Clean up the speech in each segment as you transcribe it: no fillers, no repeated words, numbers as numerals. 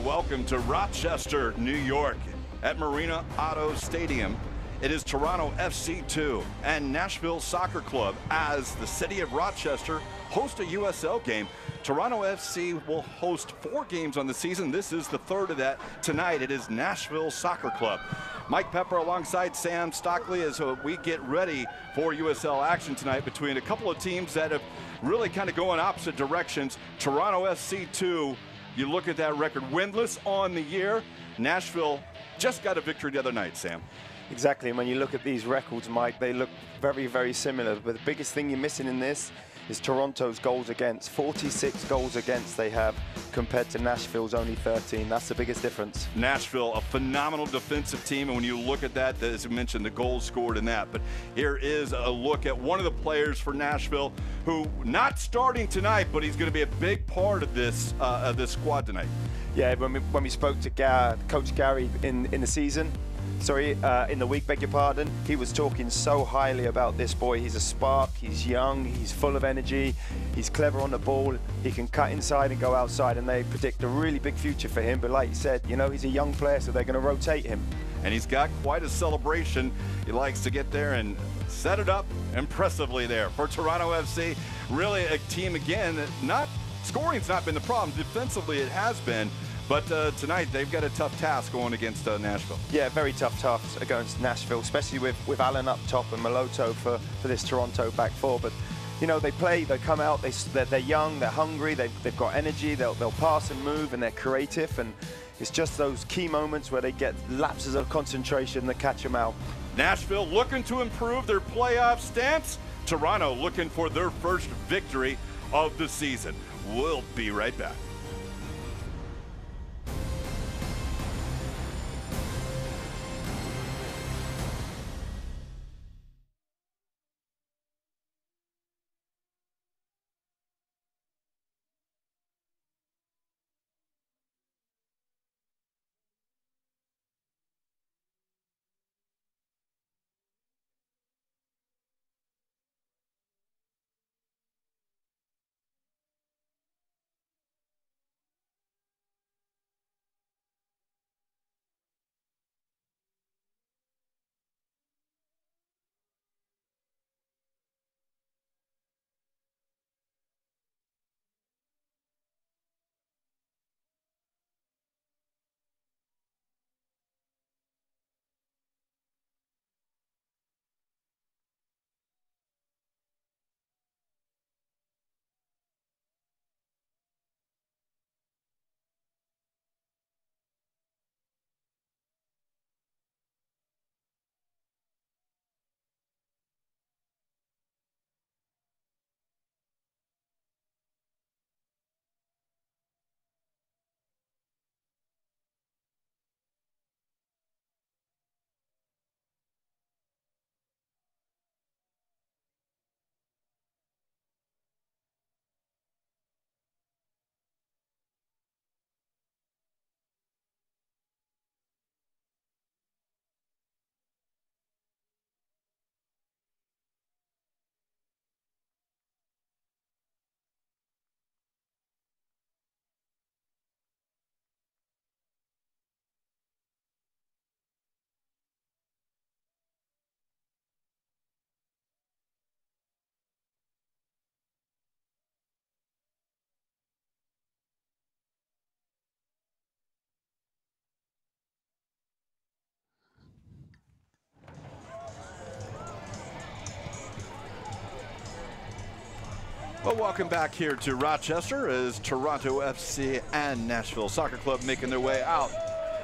welcome to Rochester, New York at Marina Auto Stadium. It is Toronto FC 2 and Nashville Soccer Club as the city of Rochester host a USL game. Toronto FC will host 4 games on the season. This is the 3rd of that. Tonight it is Nashville Soccer Club. Mike Pepper alongside Sam Stockley as we get ready for USL action tonight between a couple of teams that have really kind of going opposite directions. Toronto FC 2, you look at that record, winless on the year. Nashville just got a victory the other night, Sam. Exactly, and when you look at these records, Mike, they look very, very similar. But the biggest thing you're missing in this is Toronto's goals against. 46 goals against they have compared to Nashville's only 13. That's the biggest difference. Nashville, a phenomenal defensive team, and when you look at that, as you mentioned, the goals scored in that. But here is a look at one of the players for Nashville who not starting tonight, but he's going to be a big part of this squad tonight. Yeah, when we spoke to Coach Gary in the season, in the week, beg your pardon, he was talking so highly about this boy. He's a spark, he's young, he's full of energy, he's clever on the ball, he can cut inside and go outside, and they predict a really big future for him. But like you said, you know, he's a young player, so they're going to rotate him. And he's got quite a celebration. He likes to get there and set it up impressively there for Toronto FC. Really a team, again, that scoring's not been the problem. Defensively, it has been. But tonight, they've got a tough task going against Nashville. Yeah, very tough task against Nashville, especially with Allen up top and Maloto for this Toronto back four. But, you know, they play, they come out, they're young, they're hungry, they've got energy, they'll pass and move, and they're creative. And it's just those key moments where they get lapses of concentration that catch them out. Nashville looking to improve their playoff stance. Toronto looking for their first victory of the season. We'll be right back. Well, welcome back here to Rochester as Toronto FC and Nashville Soccer Club making their way out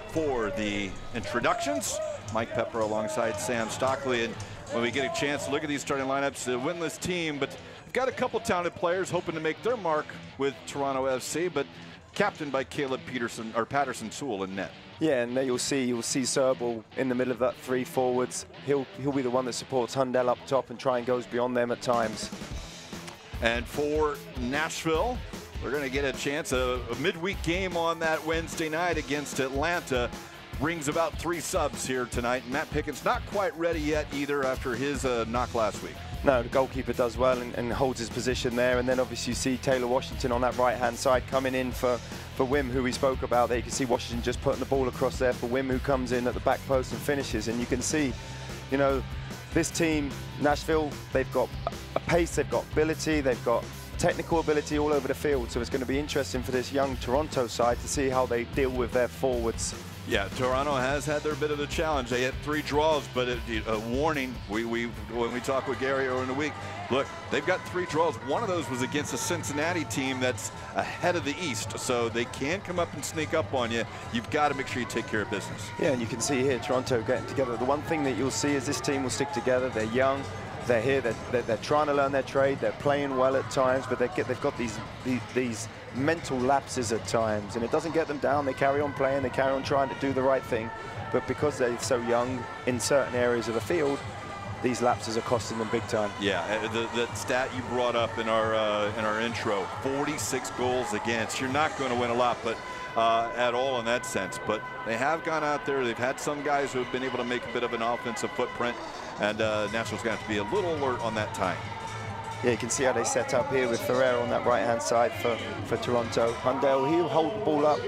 for the introductions. Mike Pepper alongside Sam Stockley. And when we get a chance to look at these starting lineups, a winless team, but we've got a couple talented players hoping to make their mark with Toronto FC, but captained by Caleb Patterson Sewell in net. Yeah, and there you'll see Serbal in the middle of that 3 forwards. He'll be the one that supports Hundell up top and try and goes beyond them at times. And for Nashville, we're going to get a chance, a midweek game on that Wednesday night against Atlanta. Brings about 3 subs here tonight. Matt Pickett's not quite ready yet either after his knock last week. No, the goalkeeper does well and holds his position there. And then obviously you see Taylor Washington on that right-hand side coming in for Wim, who we spoke about there. You can see Washington just putting the ball across there for Wim, who comes in at the back post and finishes. And you can see, you know, this team, Nashville, they've got a pace, they've got ability, they've got technical ability all over the field. So it's going to be interesting for this young Toronto side to see how they deal with their forwards. Yeah, Toronto has had their bit of a challenge. They had 3 draws, but a warning, when we talk with Gary earlier in the week, look, they've got 3 draws. One of those was against a Cincinnati team that's ahead of the East, so they can come up and sneak up on you. You've got to make sure you take care of business. Yeah, and you can see here Toronto getting together. The one thing that you'll see is this team will stick together. They're young. They're here, they're trying to learn their trade, they're playing well at times, but they've got these mental lapses at times, and it doesn't get them down. They carry on playing, they carry on trying to do the right thing, but because they're so young in certain areas of the field, these lapses are costing them big time. Yeah, the stat you brought up in our intro, 46 goals against. You're not going to win a lot, but at all in that sense, but they have gone out there. They've had some guys who have been able to make a bit of an offensive footprint, and Nashville's going to have to be a little alert on that time. Yeah, you can see how they set up here with Herrera on that right-hand side for Toronto. Hundell, he'll hold the ball up.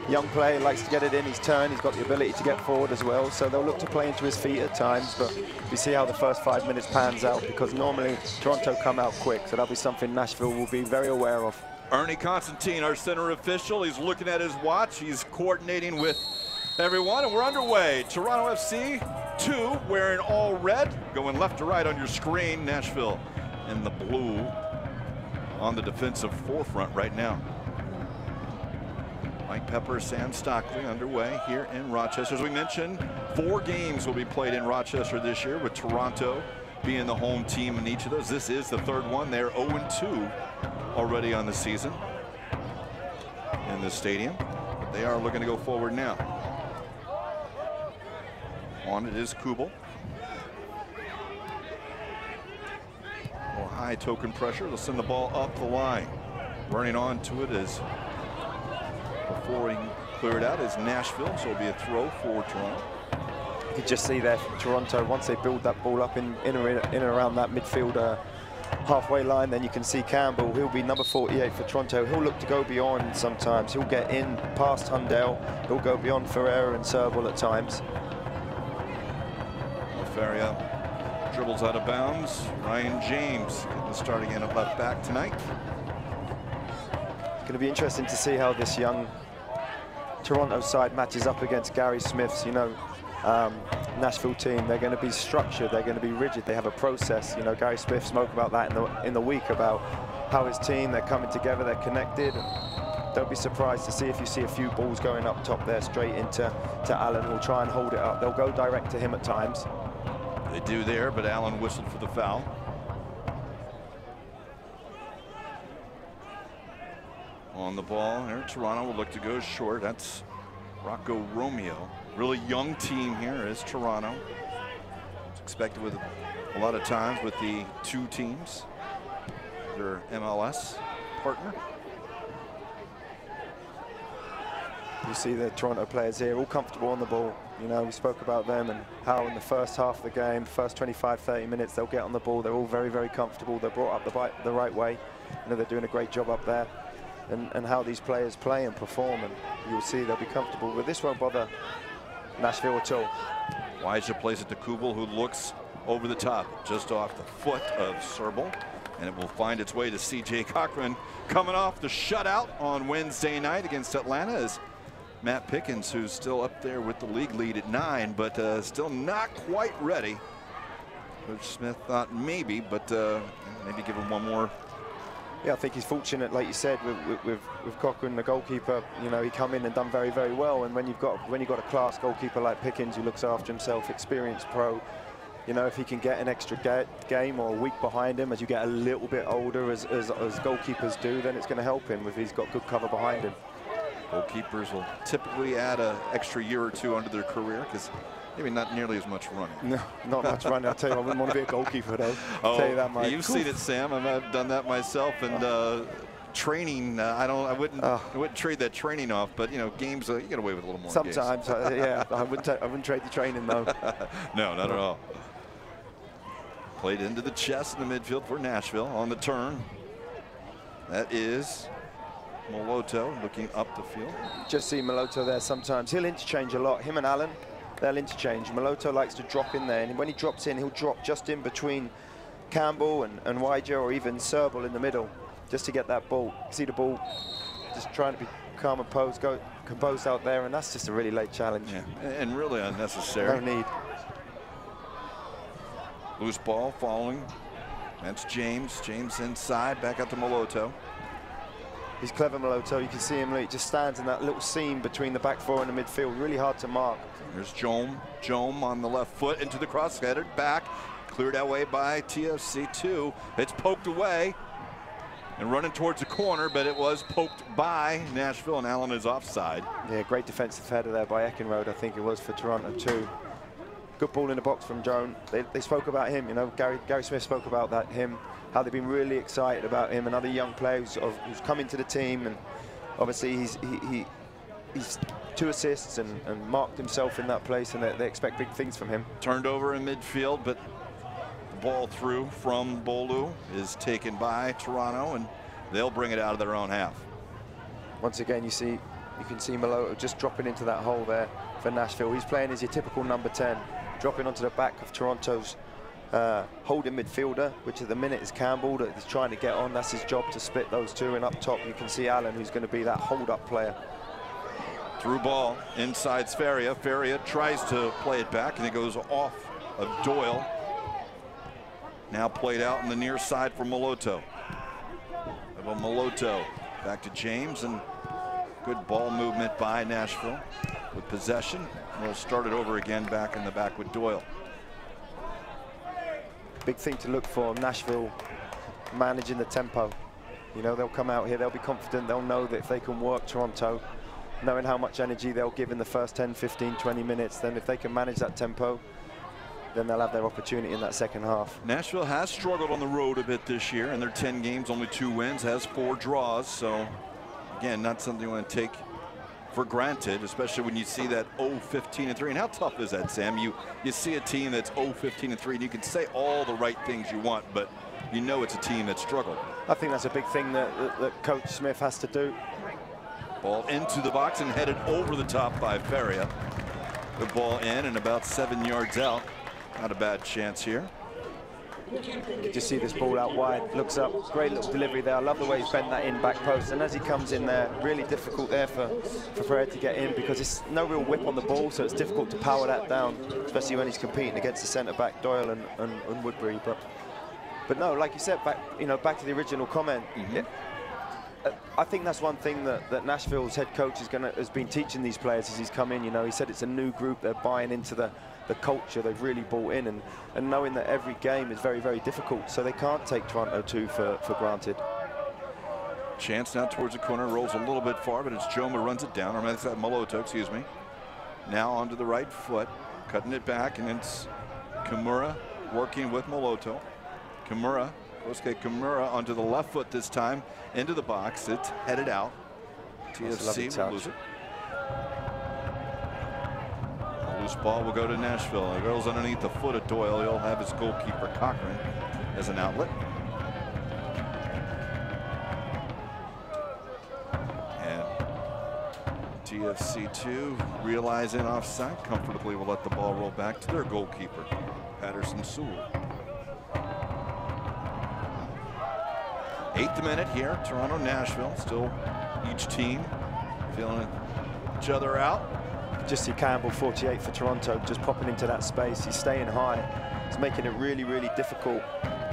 Young player, likes to get it in his turn. He's got the ability to get forward as well, so they'll look to play into his feet at times, but we see how the first 5 minutes pans out, because normally Toronto come out quick, so that'll be something Nashville will be very aware of. Ernie Constantine, our center official, he's looking at his watch. He's coordinating with everyone, and we're underway. Toronto FC 2 wearing all red, going left to right on your screen. Nashville in the blue on the defensive forefront right now. Mike Pepper, Sam Stockley underway here in Rochester. As we mentioned, 4 games will be played in Rochester this year, with Toronto being the home team in each of those. This is the 3rd one. They're 0-2 already on the season in this stadium. But they are looking to go forward now. On it is Kubel. High token pressure. They'll send the ball up the line. Running on to it is, before he can clear it out, is Nashville. So it'll be a throw for Toronto. You can just see there from Toronto, once they build that ball up in and around that midfield halfway line, then you can see Campbell. He'll be number 48 for Toronto. He'll look to go beyond sometimes. He'll get in past Hundell. He'll go beyond Ferreira and Serval at times. Feria dribbles out of bounds. Ryan James getting the start again at left back tonight. It's going to be interesting to see how this young Toronto side matches up against Gary Smith's, you know, Nashville team. They're going to be structured, they're going to be rigid, they have a process. You know, Gary Smith spoke about that in the week, about how his team, they're coming together, they're connected. Don't be surprised to see if you see a few balls going up top there straight into Allen, who'll try and hold it up. They'll go direct to him at times. They do there, but Allen whistled for the foul. On the ball here, Toronto will look to go short. That's Rocco Romeo. Really young team here is Toronto. It's expected with a lot of times with the 2 teams, their MLS partner. You see the Toronto players here all comfortable on the ball. You know, we spoke about them and how in the first half of the game, first 25-30 minutes, they'll get on the ball. They're all very, very comfortable. They're brought up the right way. You know, they're doing a great job up there. And how these players play and perform, and you'll see they'll be comfortable. But this won't bother Nashville at all. Weiser plays it to Kubel, who looks over the top, just off the foot of Serval. And it will find its way to C.J. Cochran, coming off the shutout on Wednesday night against Atlanta, as Matt Pickens, who's still up there with the league lead at 9, but still not quite ready. Coach Smith thought maybe, but maybe give him one more. Yeah, I think he's fortunate, like you said, with Cochran, the goalkeeper. You know, he come in and done very, very well. And when you've got a class goalkeeper like Pickens, who looks after himself, experienced pro, you know, if he can get an extra game or a week behind him as you get a little bit older, as goalkeepers do, then it's going to help him if he's got good cover behind him. Goalkeepers will typically add an extra year or 2 under their career, because maybe not nearly as much running. No, not much running. I'll tell you, I wouldn't want to be a goalkeeper, though. Oh, tell you that, Mike. You've seen it, Sam. I've done that myself. And training, I wouldn't trade that training off. But you know, games, you get away with a little more. Sometimes, yeah. I wouldn't trade the training though. No, not at all. Played into the chest in the midfield for Nashville on the turn. That is Moloto looking up the field. Just see Moloto there sometimes. He'll interchange a lot. Him and Allen, they'll interchange. Moloto likes to drop in there, and when he drops in, he'll drop just in between Campbell and Weijer, or even Serbal in the middle, just to get that ball. See the ball, just trying to be calm and composed out there, and that's just a really late challenge. Yeah, and really unnecessary. No need. Loose ball following. That's James. James inside, back out to Moloto. He's clever, Moloto. You can see him, he just stands in that little seam between the back four and the midfield. Really hard to mark. There's Jome. Jome on the left foot into the cross, headed back. Cleared away by TFC2. It's poked away and running towards the corner, but it was poked by Nashville, and Allen is offside. Yeah, great defensive header there by Eckenrode, I think it was, for Toronto too. Good ball in the box from Joan. They spoke about him, you know, Gary Smith spoke about him, how they've been really excited about him, another young player who's come into the team, and obviously he's 2 assists and marked himself in that place, and they expect big things from him. Turned over in midfield, but the ball through from Bolu is taken by Toronto, and they'll bring it out of their own half. Once again, you can see Moloto just dropping into that hole there for Nashville. He's playing as your typical number 10, dropping onto the back of Toronto's holding midfielder, which at the minute is Campbell, that he's trying to get on. That's his job, to split those two, and up top you can see Allen, who's going to be that hold-up player. Through ball inside Feria. Feria tries to play it back, and it goes off of Doyle. Now played out in the near side for Moloto. Moloto back to James, and good ball movement by Nashville with possession. We'll start it over again back in the back with Doyle. Big thing to look for, Nashville managing the tempo. You know, they'll come out here, they'll be confident, they'll know that if they can work Toronto, knowing how much energy they'll give in the first 10, 15, 20 minutes, then if they can manage that tempo, then they'll have their opportunity in that second half. Nashville has struggled on the road a bit this year. In their 10 games, only 2 wins, has 4 draws. So, again, not something you want to take for granted, especially when you see that 0-15-3. And how tough is that, Sam? You see a team that's 0-15-3, and you can say all the right things you want, but you know it's a team that struggled. I think that's a big thing that Coach Smith has to do. Ball into the box and headed over the top by Feria. The ball in and about 7 yards out. Not a bad chance here. You just see this ball out wide, looks up, great little delivery there. I love the way he's bent that in back post, and as he comes in there, really difficult there for Ferreira to get in, because it's no real whip on the ball, so it's difficult to power that down, especially when he's competing against the centre-back Doyle and Woodbury. But no, like you said, back to the original comment. I think that's one thing that Nashville's head coach has been teaching these players as he's come in. You know, he said it's a new group, they're buying into the culture they've really bought in, and knowing that every game is very, very difficult, so they can't take Toronto 2 for granted. Chance now towards the corner, rolls a little bit far, but it's Jome who runs it down, or that's Moloto, excuse me. Now onto the right foot, cutting it back, and it's Kimura working with Moloto. Kosuke Kimura onto the left foot this time, into the box. It's headed out. TFC will lose it. The loose ball will go to Nashville. It goes underneath the foot of Doyle. He'll have his goalkeeper Cochran as an outlet. And TFC2, realizing offside, comfortably will let the ball roll back to their goalkeeper, Patterson Sewell. 8th minute here, Toronto, Nashville. Still each team feeling each other out. Just see Campbell, 48 for Toronto, just popping into that space. He's staying high. He's making it really, really difficult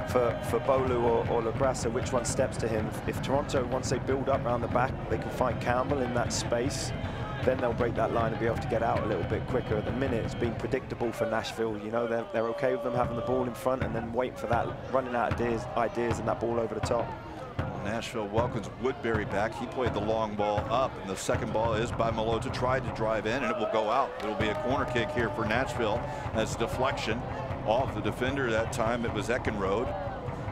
for Bolu or Lagrassa, which one steps to him. If Toronto, once they build up around the back, they can find Campbell in that space, then they'll break that line and be able to get out a little bit quicker. At the minute, it's been predictable for Nashville. You know, they're okay with them having the ball in front and then waiting for that, running out of ideas and that ball over the top. Nashville welcomes Woodbury back. He played the long ball up, and the second ball is by Moloto. Tried to drive in, and it will go out. It will be a corner kick here for Nashville. That's deflection off the defender. That time it was Eckenrode.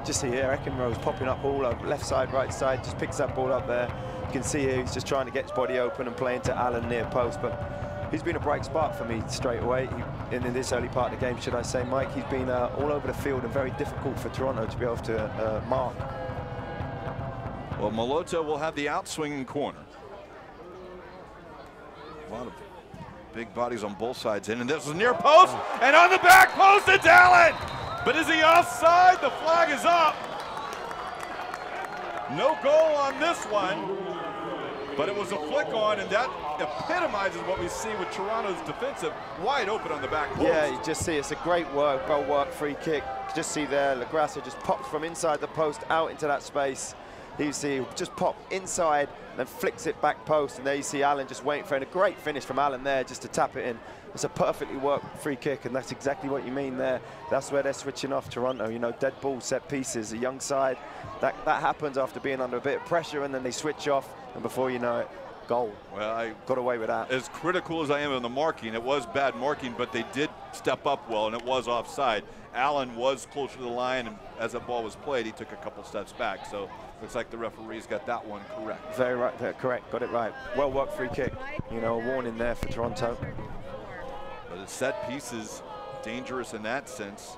Just see here, Eckenrode's popping up all over left side, right side, just picks that ball up there. You can see here he's just trying to get his body open and play into Allen near post, but He's been a bright spark for me straight away in this early part of the game, should I say, Mike. He's been all over the field and very difficult for Toronto to be able to mark. Well, Malota will have the outswinging corner. A lot of big bodies on both sides in, and this is near post, and on the back post, it's Allen! But is he offside? The flag is up. No goal on this one, but it was a flick on, and that epitomizes what we see with Toronto's defensive wide open on the back post. Yeah, you just see it's a great work, well-worked free kick. You just see there, LaGrassa just pops from inside the post out into that space. You see just pop inside, then flicks it back post, and there you see Allen just waiting for it. A great finish from Allen there just to tap it in. It's a perfectly worked free kick, and that's exactly what you mean there. That's where they're switching off Toronto. You know, dead ball, set pieces, a young side. That happens after being under a bit of pressure, and then they switch off, and before you know it, goal. Well, I got away with that. As critical as I am on the marking, it was bad marking, but they did step up well, and it was offside. Allen was closer to the line, and as that ball was played, he took a couple steps back. So looks like the referees got that one correct. Very right there, correct, got it right. Well worked free kick. You know, a warning there for Toronto. But the set piece is dangerous in that sense.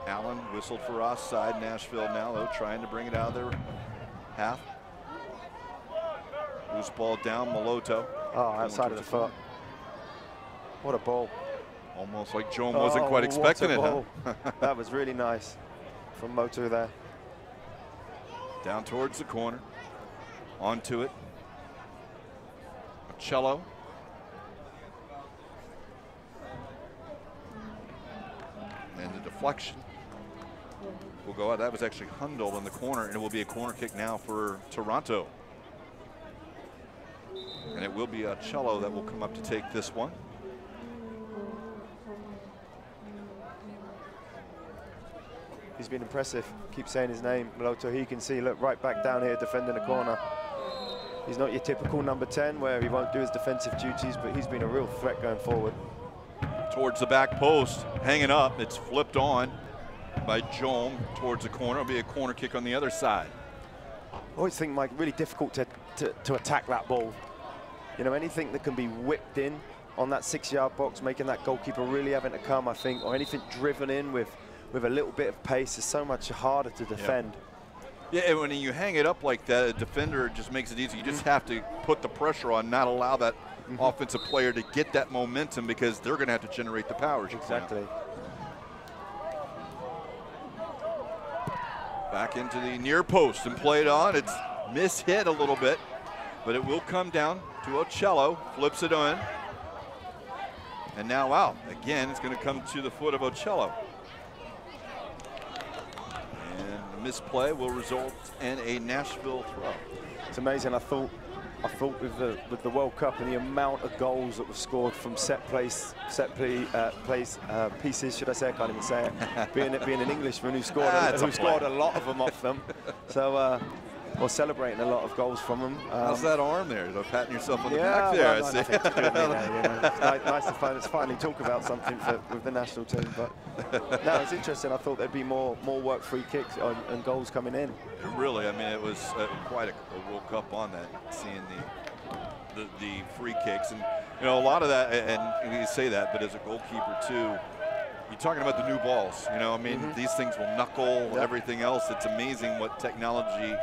Allen whistled for offside. Nashville now, though, trying to bring it out of their half. Loose ball down, Malota. Oh, outside of the foot. What a ball. Almost like Joan wasn't quite expecting it, huh? That was really nice from Moto there. Down towards the corner. Onto it. Cello. And the deflection will go out. That was actually Hundle in the corner, and it will be a corner kick now for Toronto. And it will be a Cello that will come up to take this one. He's been impressive. Keep saying his name, Malota. He can see, look, right back down here defending the corner. He's not your typical number 10 where he won't do his defensive duties, but he's been a real threat going forward. Towards the back post, hanging up. It's flipped on by Jom towards the corner. It'll be a corner kick on the other side. I always think, Mike, really difficult to attack that ball. You know, anything that can be whipped in on that 6-yard box, making that goalkeeper really having to come, I think, or anything driven in with a little bit of pace is so much harder to defend. Yeah, and when you hang it up like that, a defender just makes it easy. You just have to put the pressure on, not allow that offensive player to get that momentum, because they're going to have to generate the powers. Exactly. Back into the near post and played on. It's mishit a little bit, but it will come down to Ocello. Flips it on. And now out. Again, it's going to come to the foot of Ocello. And the misplay will result in a Nashville throw. It's amazing. I thought with the World Cup and the amount of goals that were scored from set pieces, should I say? I can't even say it. being an Englishman who scored a lot of them off them, so we're celebrating a lot of goals from them. How's that arm there? You're patting yourself on the back there. Well, nothing to do with me there, you know. It's nice to finally talk about something with the national team. But no, it's interesting. I thought there'd be more work, free kicks and goals coming in. Really, I mean, it was quite a World Cup on that, seeing the free kicks, and you know, a lot of that. And you say that, but as a goalkeeper too, you're talking about the new balls. You know, I mean, these things will knuckle everything else. It's amazing what technology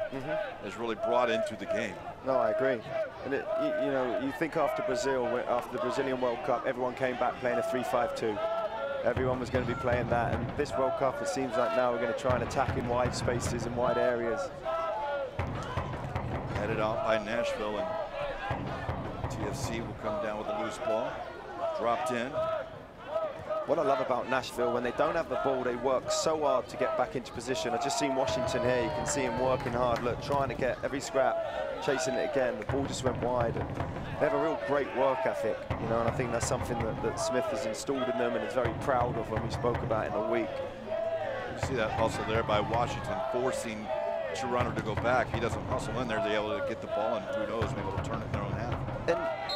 has really brought into the game. No, I agree. And you know, you think after Brazil, after the Brazilian World Cup, everyone came back playing a 3-5-2. Everyone was going to be playing that, and this World Cup, it seems like now we're going to try and attack in wide spaces and wide areas. Headed out by Nashville, and TFC will come down with a loose ball. Dropped in. What I love about Nashville, when they don't have the ball, they work so hard to get back into position. I've just seen Washington here. You can see him working hard, look, trying to get every scrap, chasing it again. The ball just went wide. And they have a real great work ethic, you know, and I think that's something that Smith has installed in them and is very proud of when we spoke about in the week. You see that hustle there by Washington, forcing Toronto to go back. He doesn't hustle in there. They're able to get the ball, and who knows, maybe they'll turn it in their own half.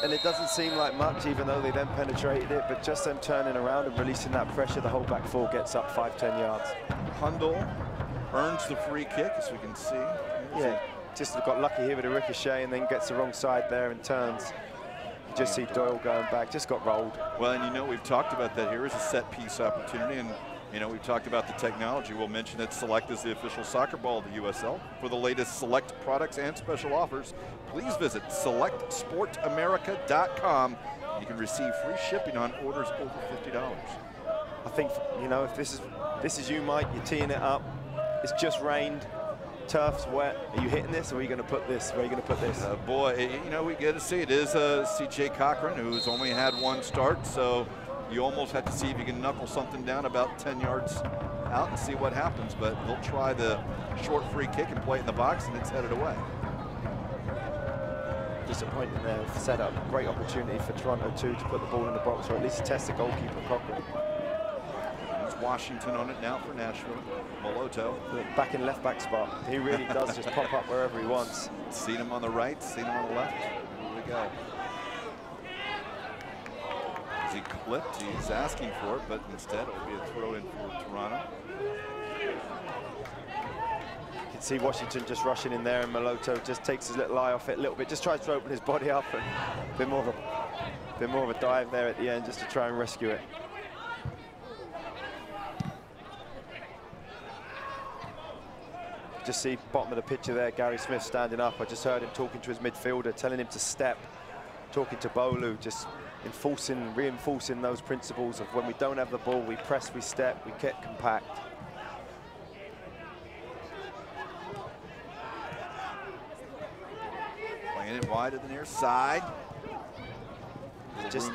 And it doesn't seem like much, even though they then penetrated it, but just them turning around and releasing that pressure, the whole back four gets up 5-10 yards. Hundle earns the free kick, as we can see. Yeah, just got lucky here with a ricochet and then gets the wrong side there and turns. just see Doyle going back, just got rolled. Well, and you know, we've talked about that. Here is a set piece opportunity, and you know, we've talked about the technology. We'll mention that Select is the official soccer ball of the USL. For the latest Select products and special offers, please visit selectsportamerica.com. You can receive free shipping on orders over $50. I think, you know, if this is you, Mike, you're teeing it up. It's just rained. Turf's wet. Are you hitting this, or are you going to put this? Where are you going to put this? Boy, you know, we get to see it is C.J. Cochran, who's only had one start, so you almost have to see if you can knuckle something down about 10 yards out and see what happens. But he'll try the short free kick and play it in the box, and it's headed away. Disappointing there. Set up. Great opportunity for Toronto too to put the ball in the box, or at least test the goalkeeper Cochran. It's Washington on it now for Nashville. Moloto. Back in left back spot. He really does just pop up wherever he wants. Seen him on the right, seen him on the left. Here we go. Is he clipped? He's asking for it, but instead it'll be a throw in for Toronto. You can see Washington just rushing in there, and Moloto just takes his little eye off it a little bit, just tries to open his body up, and a bit more of a dive there at the end just to try and rescue it. Just see bottom of the picture there, Gary Smith standing up. I just heard him talking to his midfielder, telling him to step, talking to Bolu, just reinforcing those principles of when we don't have the ball, we press, we step, we get compact. Playing it wide at the near side. Just,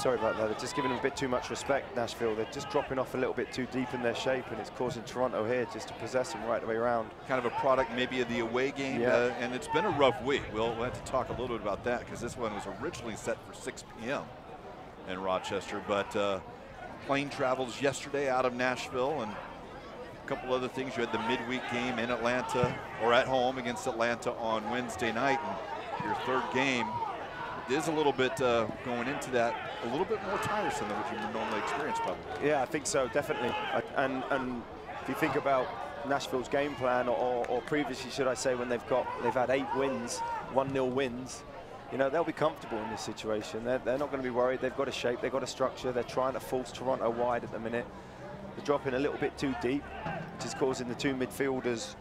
sorry about that, they're just giving them a bit too much respect, Nashville. They're just dropping off a little bit too deep in their shape, and it's causing Toronto here just to possess them right the way around. Kind of a product maybe of the away game, yeah. And it's been a rough week. We'll have to talk a little bit about that, because this one was originally set for 6 p.m. in Rochester, but plane travels yesterday out of Nashville, and a couple other things. You had the midweek game in Atlanta, or at home against Atlanta on Wednesday night, and your third game is a little bit going into that a little bit more tiresome than what you would normally experience, probably. Yeah, I think so, definitely. And if you think about Nashville's game plan, or previously, should I say, when they've had 8 wins, 1-0 wins, you know, they'll be comfortable in this situation. They're not going to be worried. They've got a shape, they've got a structure. They're trying to force Toronto wide at the minute. They're dropping a little bit too deep, which is causing the two midfielders,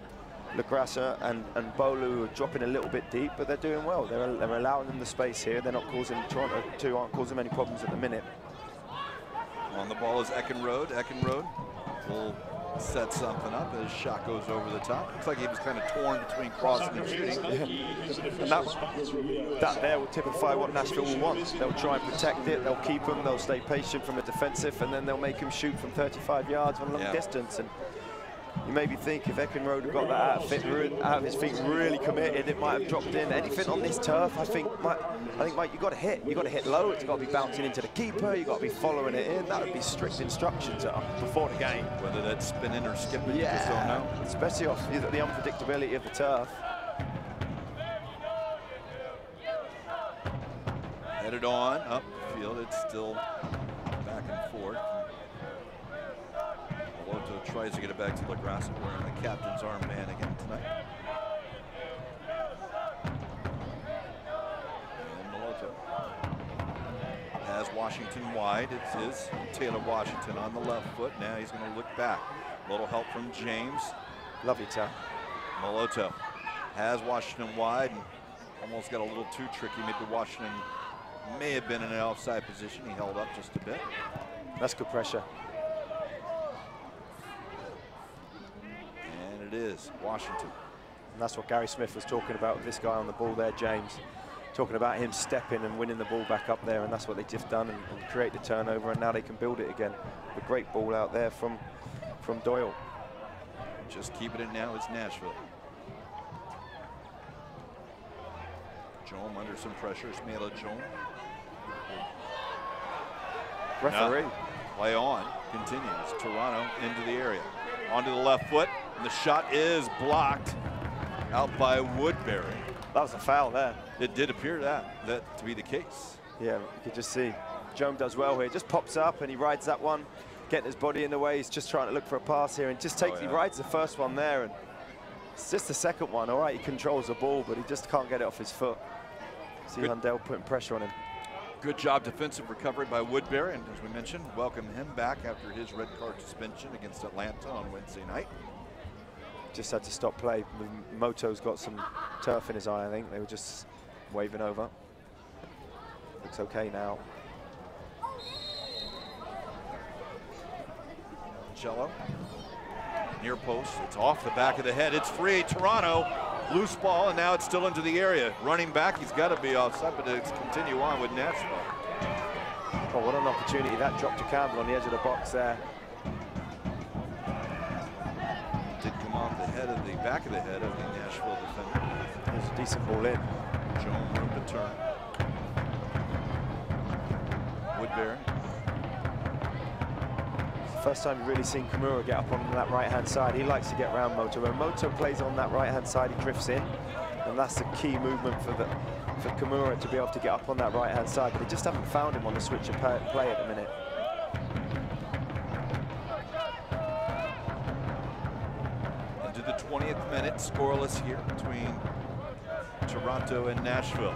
LaGrassa and Bolu, are dropping a little bit deep, but they're doing well. They're allowing them the space here. They're not causing Toronto aren't causing any problems at the minute. On the ball is Eckenrode. Eckenrode will set something up as shot goes over the top. Looks like he was kind of torn between crossing and shooting. Yeah. And that there will typify what Nashville will want. They'll try and protect it. They'll keep him. They'll stay patient from a defensive, and then they'll make him shoot from 35 yards from a long distance. And you maybe think if Eckenrode had got that out of his feet, really committed, it might have dropped in. Anything on this turf, I think, Mike, you've got to hit. You've got to hit low. It's got to be bouncing into the keeper. You've got to be following it in. That would be strict instructions before the game. Whether that's spinning or skipping, you just don't know. Especially off the unpredictability of the turf. Headed on, upfield, it's still back and forth. Moloto tries to get it back to LaGrassa, wearing the captain's armband again tonight. And Moloto has Washington wide. It's his Taylor Washington on the left foot. Now he's going to look back. A little help from James. Lovely tap. Moloto has Washington wide and almost got a little too tricky. Maybe Washington may have been in an offside position. He held up just a bit. That's good pressure. It is Washington. And that's what Gary Smith was talking about with this guy on the ball there, James. Talking about him stepping and winning the ball back up there, and that's what they just done, and create the turnover, and now they can build it again. A great ball out there from Doyle. Just keeping it now, it's Nashville. Jome under some pressure, Ismaila Jome. Referee. Play on, continues. Toronto into the area. Onto the left foot, and the shot is blocked out by Woodbury. That was a foul there. It did appear that to be the case. Yeah, you could just see Jome does well here. Just pops up and he rides that one, getting his body in the way. He's just trying to look for a pass here, and just takes. He rides the first one there, and it's just the second one. All right, he controls the ball, but he just can't get it off his foot. See Hundell putting pressure on him. Good job defensive recovery by Woodbury, and as we mentioned, welcome him back after his red card suspension against Atlanta on Wednesday night. Just had to stop play. Moto's got some turf in his eye, I think. They were just waving over. Looks okay now. Cello, near post, it's off the back of the head, it's free, Toronto, loose ball, and now it's still into the area. Running back, he's got to be offside, but it's continue on with Nashville. Oh, what an opportunity, that drop to Campbell on the edge of the box there. Did come off the head of the back of the head of the Nashville defender. It was a decent ball in. Jones room to turn. Woodbury. First time you've really seen Kimura get up on that right-hand side. He likes to get around Moto. When Moto plays on that right-hand side, he drifts in, and that's the key movement for Kimura to be able to get up on that right-hand side. But they just haven't found him on the switch of play at the minute. Into the 20th minute, scoreless here between Toronto and Nashville.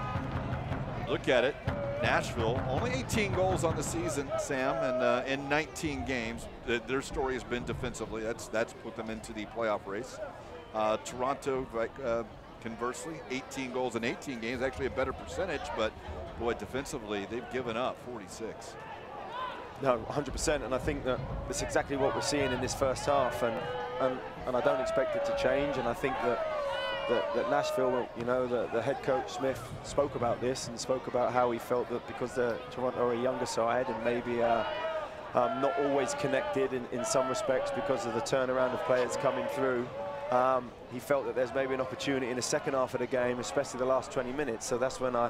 Look at it. Nashville, only 18 goals on the season, Sam, and in 19 games. Their story has been defensively. That's put them into the playoff race. Toronto, conversely, 18 goals in 18 games, actually a better percentage, but boy, defensively, they've given up 46. No, 100%, and I think that that's exactly what we're seeing in this first half, and I don't expect it to change, and I think that Nashville, you know, the head coach Smith spoke about this and spoke about how he felt that because Toronto are a younger side and maybe not always connected in some respects because of the turnaround of players coming through, he felt that there's maybe an opportunity in the second half of the game, especially the last 20 minutes. So that's when I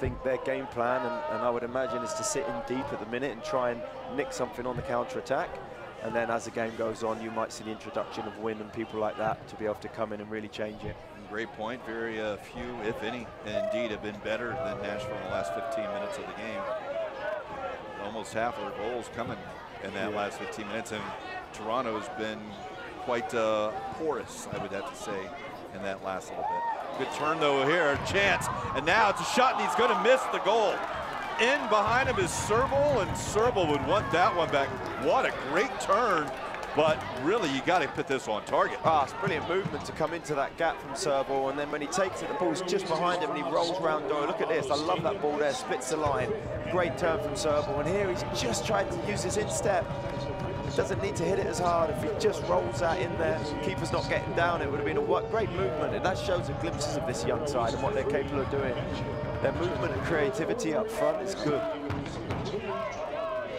think their game plan, and I would imagine, is to sit in deep at the minute and try and nick something on the counter-attack. And then as the game goes on, you might see the introduction of Wynn and people like that to be able to come in and really change it. Great point. Very few, if any, indeed, have been better than Nashville in the last 15 minutes of the game. Almost half of their goals coming in that last 15 minutes, and Toronto's been quite porous, I would have to say, in that last little bit. Good turn, though, here. Chance. And now it's a shot, and he's going to miss the goal. In behind him is Serval, and Serval would want that one back. What a great turn, but really you got to put this on target. It's brilliant movement to come into that gap from Serval, and then when he takes it, the ball's just behind him and he rolls round Doyle. Look at this, I love that ball there, splits the line. Great turn from Serval, and here he's just tried to use his instep. Doesn't need to hit it as hard. If he just rolls that in there, keeper's not getting down, it would have been a great movement, and that shows the glimpses of this young side and what they're capable of doing. Their movement and creativity up front is good.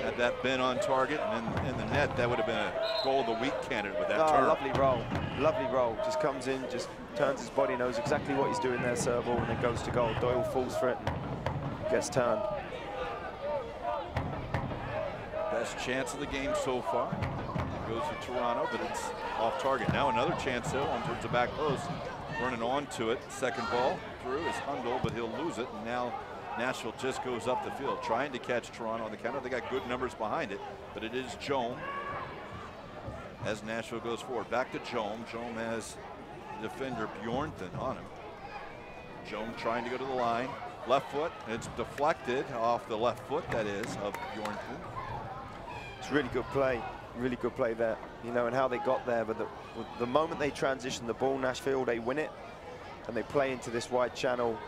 Had that been on target and in the net, that would have been a goal of the week candidate with that turn. Lovely roll, lovely roll. Just comes in, just turns his body, knows exactly what he's doing there, Serval, and then goes to goal. Doyle falls for it and gets turned. Best chance of the game so far. Goes to Toronto, but it's off target. Now another chance though, on towards the back post. Running on to it. Second ball through is Hundle, but he'll lose it. And now Nashville just goes up the field, trying to catch Toronto on the counter. They got good numbers behind it, but it is Jome as Nashville goes forward. Back to Jome. Jome has defender Bjornton on him. Jome trying to go to the line. Left foot. It's deflected off the left foot, that is, of Bjornton. It's really good play. Really good play there, you know, and how they got there. But the moment they transition the ball, Nashville, they win it, and they play into this wide channel.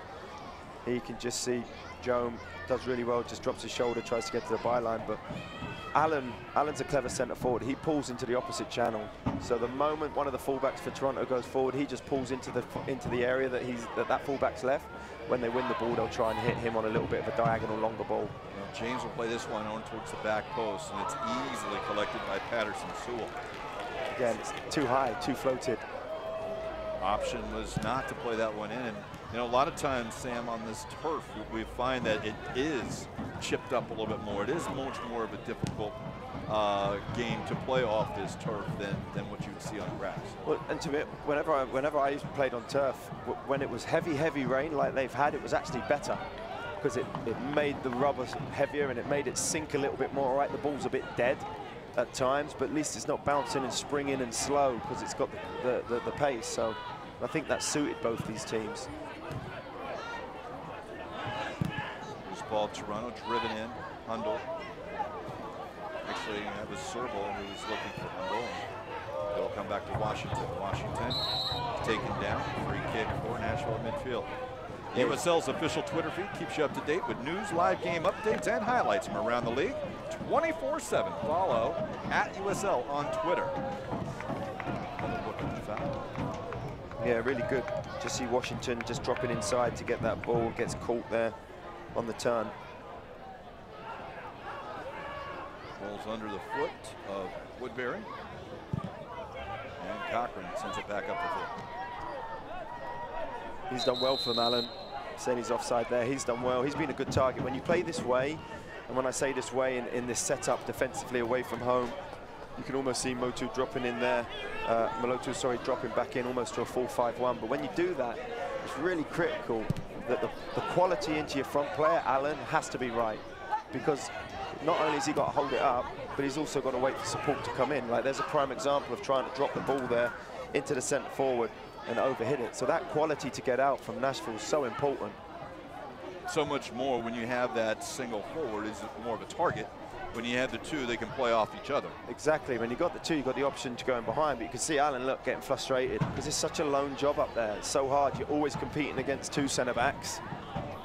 Here you can just see Jome does really well, just drops his shoulder, tries to get to the byline. But Allen's a clever centre forward. He pulls into the opposite channel. So the moment one of the fullbacks for Toronto goes forward, he just pulls into the area that fullback's left. When they win the ball, they'll try and hit him on a little bit of a diagonal longer ball. Well, James will play this one on towards the back post, and it's easily collected by Patterson Sewell. Again, it's too high, too floated. Option was not to play that one in. And, you know, a lot of times, Sam, on this turf, we find that it is chipped up a little bit more. It is much more of a difficult game to play off this turf than what you would see on grass. Well, and to me, whenever I played on turf, when it was heavy rain like they've had, it was actually better because it made the rubber heavier and it made it sink a little bit more. All right, the ball's a bit dead at times, but at least it's not bouncing and springing and slow because it's got the pace. So I think that suited both these teams. ball, Toronto driven in. Hundle. Actually, that was Serble who was looking for Hundle. It'll come back to Washington. Washington taken down. Free kick for Nashville midfield. USL's official Twitter feed keeps you up to date with news, live game updates, and highlights from around the league 24/7. Follow at USL on Twitter. Yeah, really good to see Washington just dropping inside to get that ball. Gets caught there on the turn. Rolls under the foot of Woodbury. And Cochran sends it back up the field. He's done well for them, Alan. Saying he's offside there, he's done well. He's been a good target. When you play this way, and when I say this way in this setup defensively away from home, you can almost see Malotu dropping in there. Malotu, sorry, dropping back in almost to a 4-5-1. But when you do that, it's really critical that the quality into your front player, Alan, has to be right. Because not only has he got to hold it up, but he's also got to wait for support to come in. Like, there's a prime example of trying to drop the ball there into the centre forward and overhit it. So that quality to get out from Nashville is so important. So much more when you have that single forward is more of a target. When you have the two, they can play off each other. Exactly. When you got the two, you got the option to go in behind. But you can see Alan, look, getting frustrated because it's such a lone job up there. It's so hard. You're always competing against two centre backs.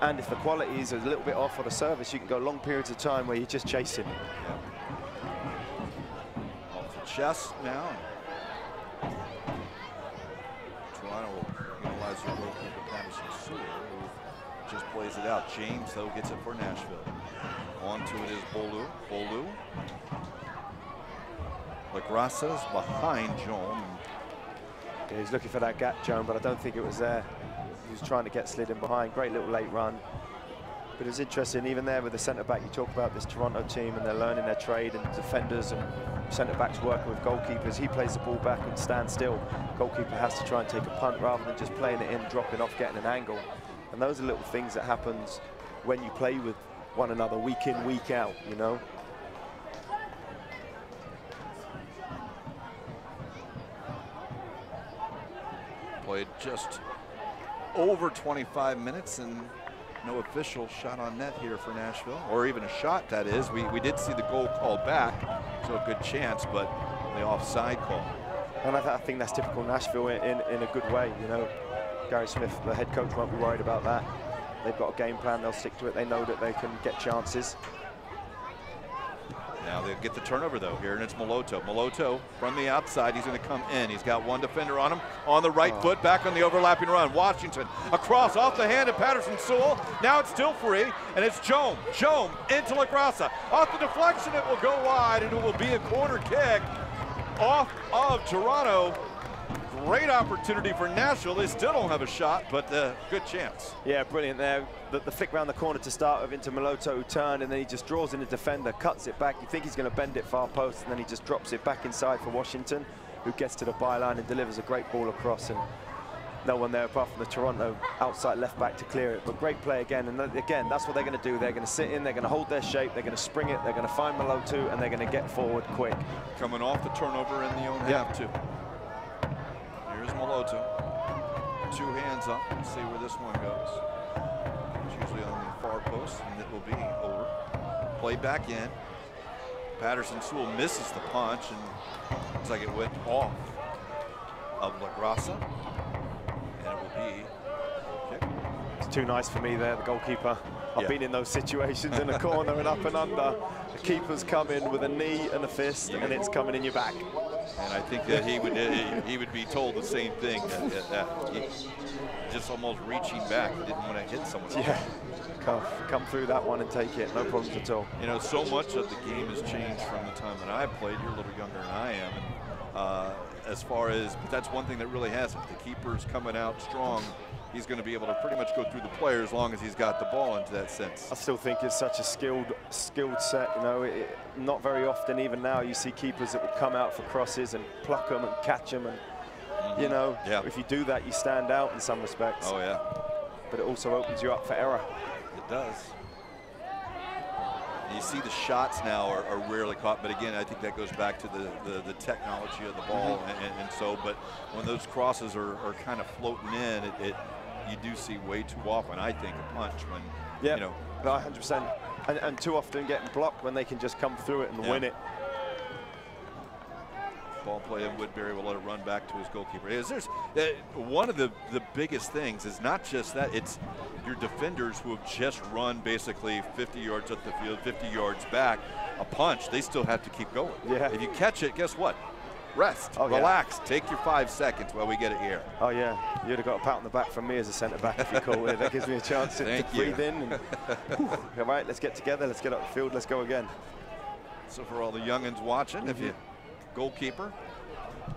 And if the quality is a little bit off on the service, you can go long periods of time where you're just chasing. Yeah. Off the chest now. Toronto will utilize their goalkeeper, Patterson Sewell, who just plays it out. James, though, gets it for Nashville. Onto it is Bolu. Bolu. Lagrassa's behind Joan. Yeah, he's looking for that gap, Joan, but I don't think it was there. He was trying to get slid in behind. Great little late run. But it was interesting, even there with the centre-back, you talk about this Toronto team and they're learning their trade, and defenders and centre-backs working with goalkeepers. He plays the ball back and stands still. Goalkeeper has to try and take a punt rather than just playing it in, dropping off, getting an angle. And those are little things that happens when you play with one another week in, week out, you know. Played just over 25 minutes and no official shot on net here for Nashville, or even a shot, that is. We did see the goal called back, so a good chance, but the offside call. And I think that's typical Nashville in a good way, you know. Gary Smith, the head coach, won't be worried about that. They've got a game plan, they'll stick to it. They know that they can get chances. Now they'll get the turnover, though, here, and it's Maloto. Maloto from the outside, he's going to come in. He's got one defender on him, on the right foot, back on the overlapping run. Washington across, off the hand of Patterson Sewell. Now it's still free, and it's Jome. Jome into Lagrassa. Off the deflection, it will go wide, and it will be a corner kick off of Toronto. Great opportunity for Nashville. They still don't have a shot, but good chance. Yeah, brilliant there. The flick round the corner to start with into Maloto, who turned, and then he just draws in the defender, cuts it back. You think he's going to bend it far post, and then he just drops it back inside for Washington, who gets to the byline and delivers a great ball across. And no one there apart from the Toronto outside left back to clear it. But great play again. And again, that's what they're going to do. They're going to sit in, they're going to hold their shape, they're going to spring it, they're going to find Maloto, and they're going to get forward quick. Coming off the turnover in the own half, too. Here's Maloto. Two hands up. Let's see where this one goes. It's usually on the far post, and it will be over. Play back in. Patterson Sewell misses the punch, and looks like it went off of Lagrassa. And it will be a kick. It's too nice for me there, the goalkeeper. I've been in those situations in the corner and up and under. The keeper's come in with a knee and a fist, and it's coming in your back. And I think that he would be told the same thing. That he just almost reaching back. He didn't want to hit someone. Yeah, come through that one and take it. No problems at all. You know, so much of the game has changed from the time that I played. You're a little younger than I am. And, as far as, but that's one thing that really hasn't. The keeper's coming out strong. He's going to be able to pretty much go through the player as long as he's got the ball into that sense. I still think it's such a skilled set, you know. Not very often, even now, you see keepers that will come out for crosses and pluck them and catch them. And, you know, if you do that, you stand out in some respects. Oh, yeah. But it also opens you up for error. It does. You see the shots now are rarely caught, but again, I think that goes back to the technology of the ball, and so. But when those crosses are kind of floating in, you do see way too often, I think, a punch when, yeah, you know. 100%. And too often getting blocked when they can just come through it and win it. Ball play, and Woodbury will let it run back to his goalkeeper. There's one of the biggest things is not just that, it's your defenders who have just run basically 50 yards up the field, 50 yards back. A punch, they still have to keep going. Yeah. If you catch it, guess what? Rest, relax, take your 5 seconds while we get it here. Oh yeah, you'd have got a pat on the back from me as a centre back if you called it. That gives me a chance to breathe in. And, all right, let's get together, let's get up the field, let's go again. So for all the youngins watching, if you goalkeeper,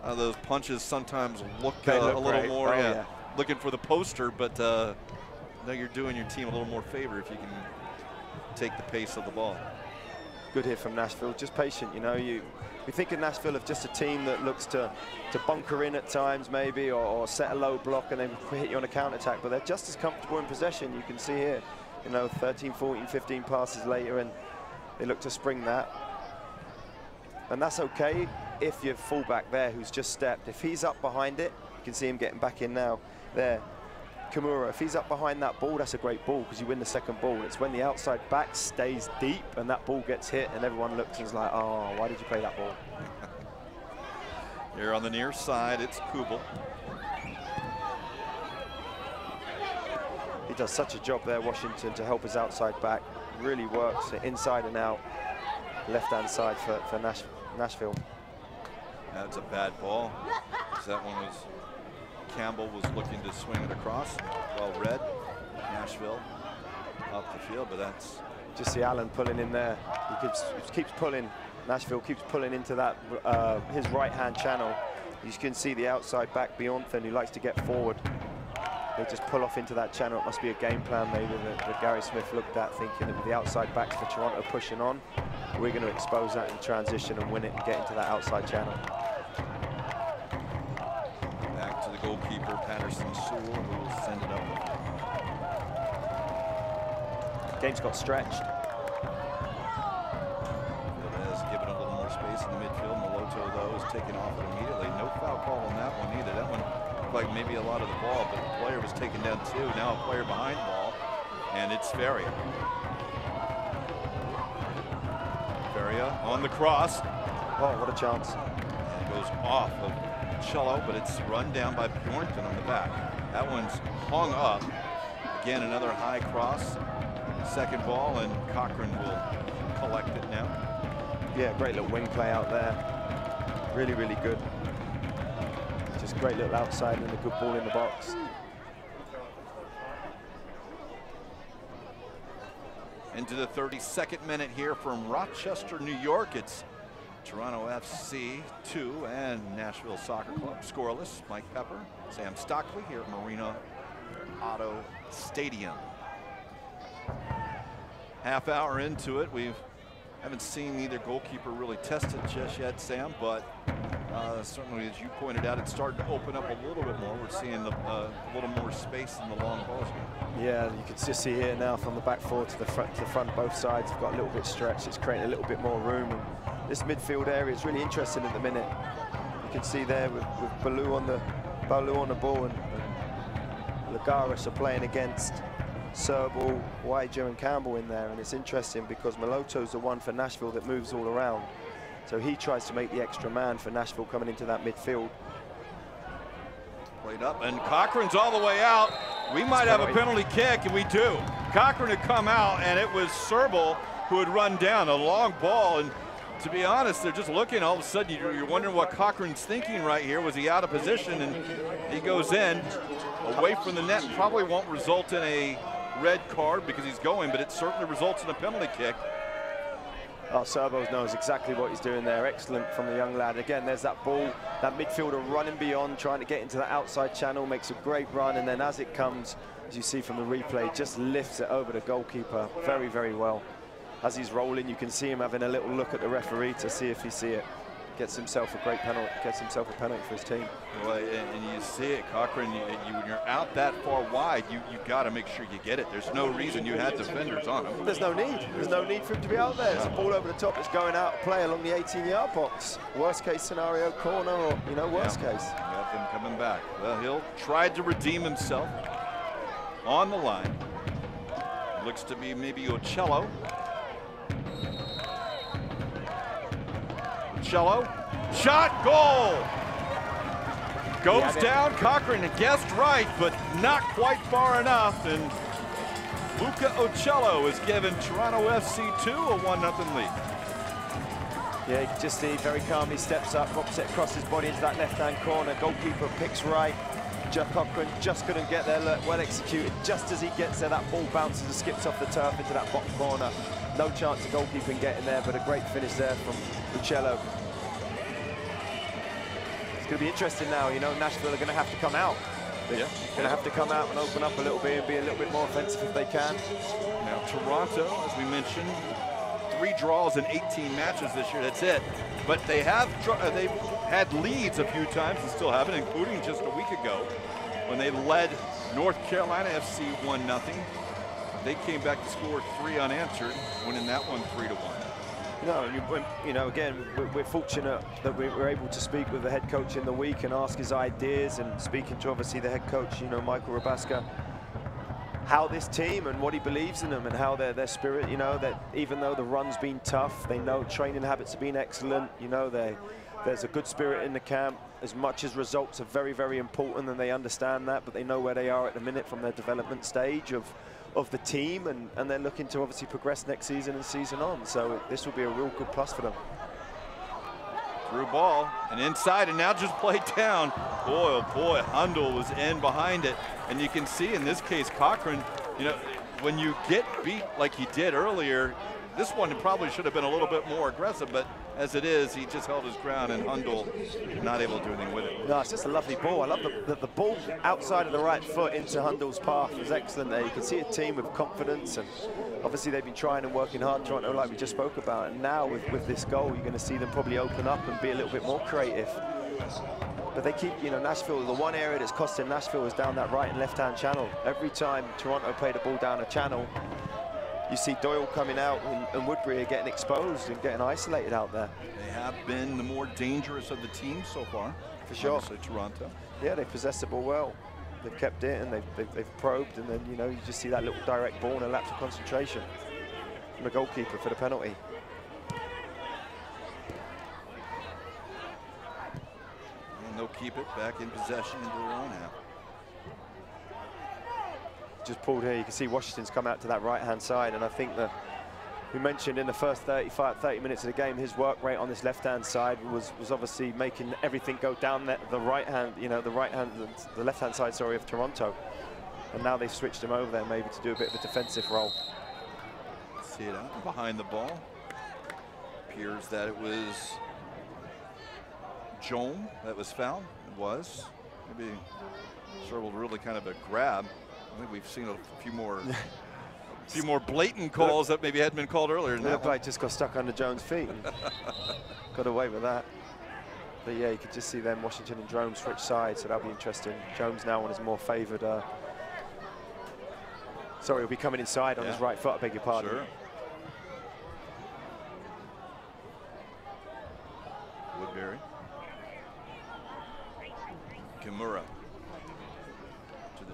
those punches sometimes look a little more, looking for the poster, but now you're doing your team a little more favor if you can take the pace of the ball. Good here from Nashville, just patient, you know. We think of Nashville of just a team that looks to bunker in at times maybe, or set a low block and then hit you on a counter-attack, but they're just as comfortable in possession. You can see here, you know, 13, 14, 15 passes later, and they look to spring that. And that's okay if your fullback there who's just stepped, if he's up behind it, you can see him getting back in now, there. Kimura, if he's up behind that ball, that's a great ball because you win the second ball. It's when the outside back stays deep and that ball gets hit and everyone looks and is like, oh, why did you play that ball? Here on the near side, it's Kubel. He does such a job there, Washington, to help his outside back. Really works inside and out, left-hand side for Nashville. That's a bad ball. That one was, Campbell was looking to swing it across. Well read. Nashville up the field, but that's... Just see Allen pulling in there. He keeps pulling. Nashville keeps pulling into that, his right-hand channel. You can see the outside back, Beyonthon, who likes to get forward. They just pull off into that channel. It must be a game plan maybe that Gary Smith looked at, thinking that with the outside backs for Toronto pushing on, we're going to expose that in transition and win it and get into that outside channel. Back to the goalkeeper, Patterson Sewell, who will send it up. Game's got stretched. Valdez given a little more space in the midfield. Maloto, though, is taken off it immediately. No foul call on that one either. That one looked like maybe a lot of the ball, but the player was taken down too. Now a player behind the ball, and it's Feria. Feria on the cross. Oh, what a chance. And it goes off of Cello, but it's run down by Bjornton on the back. That one's hung up. Again, another high cross. Second ball, and Cochran will collect it now. Yeah, great little wing play out there. Really, really good. Just great little outside and a good ball in the box. Into the 32nd minute here from Rochester, New York. It's Toronto FC 2 and Nashville Soccer Club scoreless. Mike Pepper, Sam Stockley here at Marina Auto Stadium. Half hour into it, we haven't seen either goalkeeper really tested just yet, Sam, but certainly, as you pointed out, it's starting to open up a little bit more. We're seeing a little more space in the long balls here. Yeah, you can just see here now from the back four to the front, both sides have got a little bit stretched. It's creating a little bit more room. And this midfield area is really interesting at the minute. You can see there with Baloo on the ball, and Lagares are playing against Serbal, Weijer and Campbell in there, and it's interesting because Maloto's the one for Nashville that moves all around. So he tries to make the extra man for Nashville coming into that midfield. Played up, and Cochran's all the way out. We might have a penalty kick, and we do. Cochran had come out, and it was Serbal who had run down a long ball. And to be honest, they're just looking, all of a sudden you're wondering what Cochran's thinking right here. Was he out of position? And he goes in, away from the net. Probably won't result in a red card because he's going, but it certainly results in a penalty kick. Oh, Serbo knows exactly what he's doing there. Excellent from the young lad. Again, there's that ball, that midfielder running beyond, trying to get into that outside channel, makes a great run, and then as it comes, as you see from the replay, just lifts it over the goalkeeper very, very well. As he's rolling, you can see him having a little look at the referee to see if he see it. Gets himself a great penalty, gets himself a penalty for his team. Well, and you see it, Cochran, when you're out that far wide, you got to make sure you get it. There's no reason you had defenders on him. There's no need. There's no need for him to be out there. It's a ball over the top. It's going out of play along the 18-yard box. Worst case scenario, corner, or, you know, worst case. Got them coming back. Well, he'll try to redeem himself. on the line. Looks to be maybe Ocello. Ocello, shot, goal! Goes down, Cochran guessed right, but not quite far enough, and Luca Ocello has given Toronto FC2 a 1-0 lead. Yeah, you can just see very calmly steps up, drops it across his body into that left-hand corner. Goalkeeper picks right. Jeff Cochran just couldn't get there, well executed. Just as he gets there, that ball bounces and skips off the turf into that bottom corner. No chance of goalkeeping getting there, but a great finish there from Ocello. It's going to be interesting now, you know, Nashville are going to have to come out. They're going to have to come out and open up a little bit and be a little bit more offensive if they can. Now, Toronto, as we mentioned, 3 draws in 18 matches this year, that's it. But they've had leads a few times and still haven't, including just a week ago when they led North Carolina FC 1-0. They came back to score 3 unanswered, winning that one 3-1. You know, again, we're fortunate that we were able to speak with the head coach in the week and ask his ideas, and speaking to obviously the head coach, you know, Michael Rabaska, how this team and what he believes in them and how their spirit, you know, that even though the run's been tough, they know training habits have been excellent, you know, there's a good spirit in the camp. As much as results are very, very important, and they understand that, but they know where they are at the minute from their development stage of the team, and they're looking to obviously progress next season and season on. So this will be a real good plus for them. Through ball and inside, and now just played down. Boy, oh boy, Hundle was in behind it, and you can see in this case Cochran, you know, when you get beat like he did earlier, this one probably should have been a little bit more aggressive, but as it is, he just held his ground, and Hundle not able to do anything with it. No, it's just a lovely ball. I love the ball outside of the right foot into Hundle's path was excellent there. You can see a team with confidence, and obviously they've been trying and working hard, Toronto, like we just spoke about. And now with this goal, you're going to see them probably open up and be a little bit more creative. But they keep, you know, Nashville, the one area that's costing Nashville is down that right and left-hand channel. Every time Toronto play the ball down a channel, you see Doyle coming out and Woodbury are getting exposed and getting isolated out there. They have been the more dangerous of the teams so far. For sure. Obviously Toronto. Yeah, they've possessed the ball well. They've kept it, and they've probed, and then, you know, you just see that little direct ball and a lapse of concentration from the goalkeeper for the penalty. And they'll keep it back in possession into their own half. Just pulled here, you can see Washington's come out to that right-hand side, and I think that we mentioned in the first 30 minutes of the game, his work rate on this left-hand side was obviously making everything go down the right-hand, you know, the left-hand side, sorry, of Toronto. And now they've switched him over there maybe to do a bit of a defensive role. See it out behind the ball. Appears that it was Joan that was fouled. It was. Maybe struggled really kind of a grab. I think we've seen a few more blatant calls that maybe hadn't been called earlier. Looked like just got stuck under Jones' feet and got away with that. But yeah, you could just see then Washington and Jerome switch sides, so that'll be interesting. Jones now on his more favoured. Sorry, he'll be coming inside on his right foot. I beg your pardon. Sure. Woodbury. Kimura.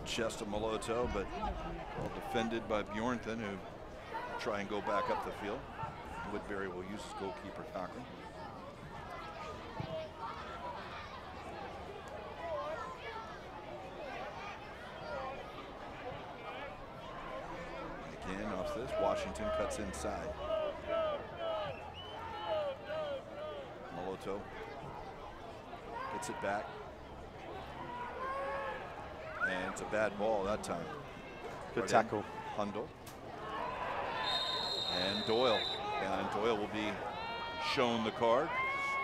Chest of Maloto, but well defended by Bjornthen, who try and go back up the field. Woodbury will use his goalkeeper Cochran. And again, off this, Washington cuts inside. Maloto gets it back. And it's a bad ball that time. Good tackle. Hundle. And Doyle. And Doyle will be shown the card.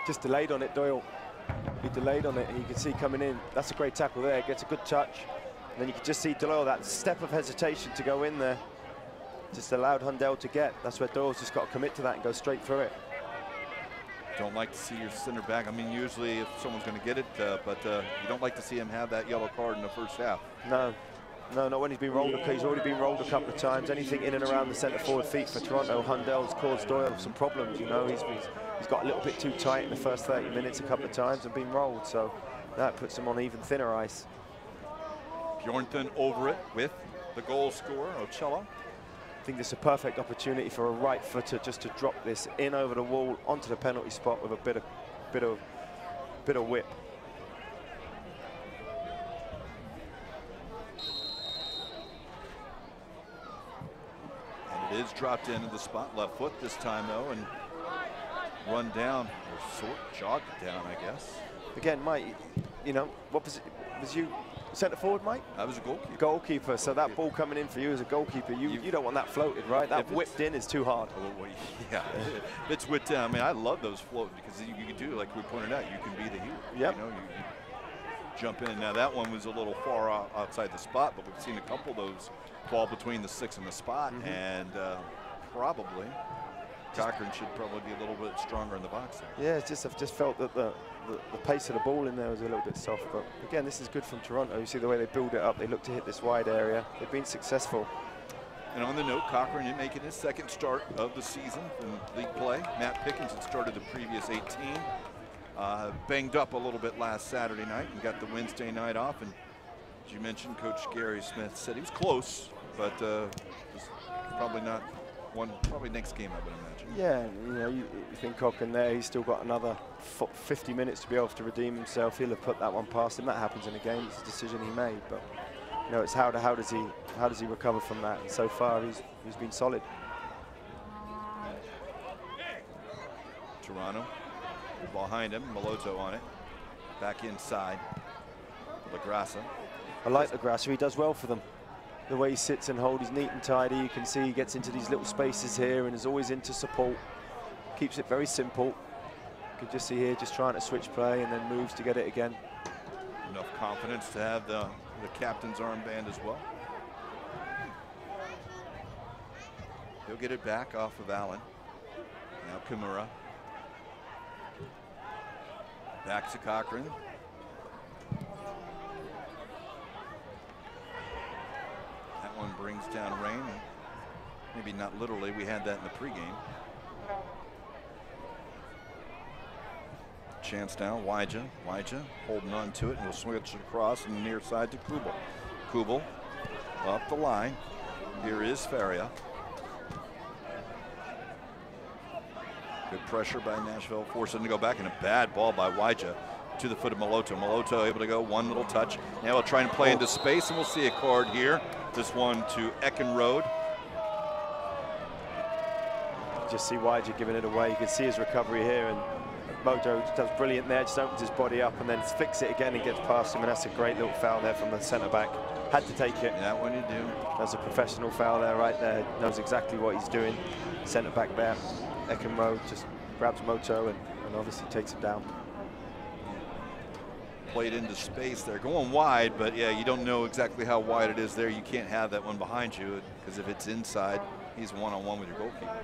Just delayed on it, Doyle. He delayed on it, and you can see coming in. That's a great tackle there. Gets a good touch. And then you can just see Doyle, that step of hesitation to go in there. Just allowed Hundle to get. That's where Doyle's just got to commit to that and go straight through it. Don't like to see your center back. I mean, usually if someone's going to get it, but you don't like to see him have that yellow card in the first half. No, not when he's been rolled. He's already been rolled a couple of times. Anything in and around the centre forward feet for Toronto, Hundle's caused Doyle some problems. You know, he's got a little bit too tight in the first 30 minutes a couple of times and been rolled. So that puts him on even thinner ice. Bjornthen over it with the goal scorer, Ocella. I think this is a perfect opportunity for a right footer just to drop this in over the wall onto the penalty spot with a bit of whip. And it is dropped into the spot, left foot this time though, and run down, or sort jogged down, I guess. Again, Mike, you know, what was you centre forward, Mike? I was a goalkeeper. Goalkeeper, so that ball coming in for you as a goalkeeper, you don't want that floated, right? That whipped in is too hard. Well, yeah, if it's whipped down. I mean, I love those float because you can do, like we pointed out, you can be the hero. Yep. You know, you jump in. Now that one was a little far outside the spot, but we've seen a couple of those fall between the 6 and the spot, and probably Cochran should probably be a little bit stronger in the box there. Yeah, it's just, I've just felt that the pace of the ball in there was a little bit soft, but again, this is good from Toronto. You see the way they build it up, they look to hit this wide area. They've been successful. And on the note, Cochran making his second start of the season in league play. Matt Pickens had started the previous 18. Banged up a little bit last Saturday night and got the Wednesday night off. And as you mentioned, Coach Gary Smith said he was close, but probably not one, probably next game, I would imagine. Yeah, you know, you think Cochran there, he's still got another 50 minutes to be able to redeem himself. He'll have put that one past him. That happens in a game. It's a decision he made, but you know, it's how does he recover from that? And so far, he's been solid. Toronto behind him, Maloto on it, back inside. LaGrassa. I like LaGrassa. He does well for them. The way he sits and holds, he's neat and tidy. You can see he gets into these little spaces here and is always into support. Keeps it very simple. You can just see here, just trying to switch play and then moves to get it again. Enough confidence to have the captain's armband as well. He'll get it back off of Allen. Now Kimura. Back to Cochran. That one brings down rain. Maybe not literally, we had that in the pregame. Chance now, Wyja holding on to it, and we'll switch it across on the near side to Kubel. Kubel up the line. Here is Faria. Good pressure by Nashville, forcing him to go back, and a bad ball by Wyja to the foot of Maloto. Maloto able to go one little touch. Now we'll try and play into space, and we'll see a card here. This one to Eckenrode. Just see Wyja giving it away. You can see his recovery here, and Mojo does brilliant there, just opens his body up and then flicks it again and gets past him, and that's a great little foul there from the centre back. Had to take it. That one you do. That's a professional foul there, right there. Knows exactly what he's doing. Centre back there. Eckenrode just grabs Moto and obviously takes him down. Played into space there, going wide, but yeah, you don't know exactly how wide it is there. You can't have that one behind you, because if it's inside, he's one-on-one with your goalkeeper.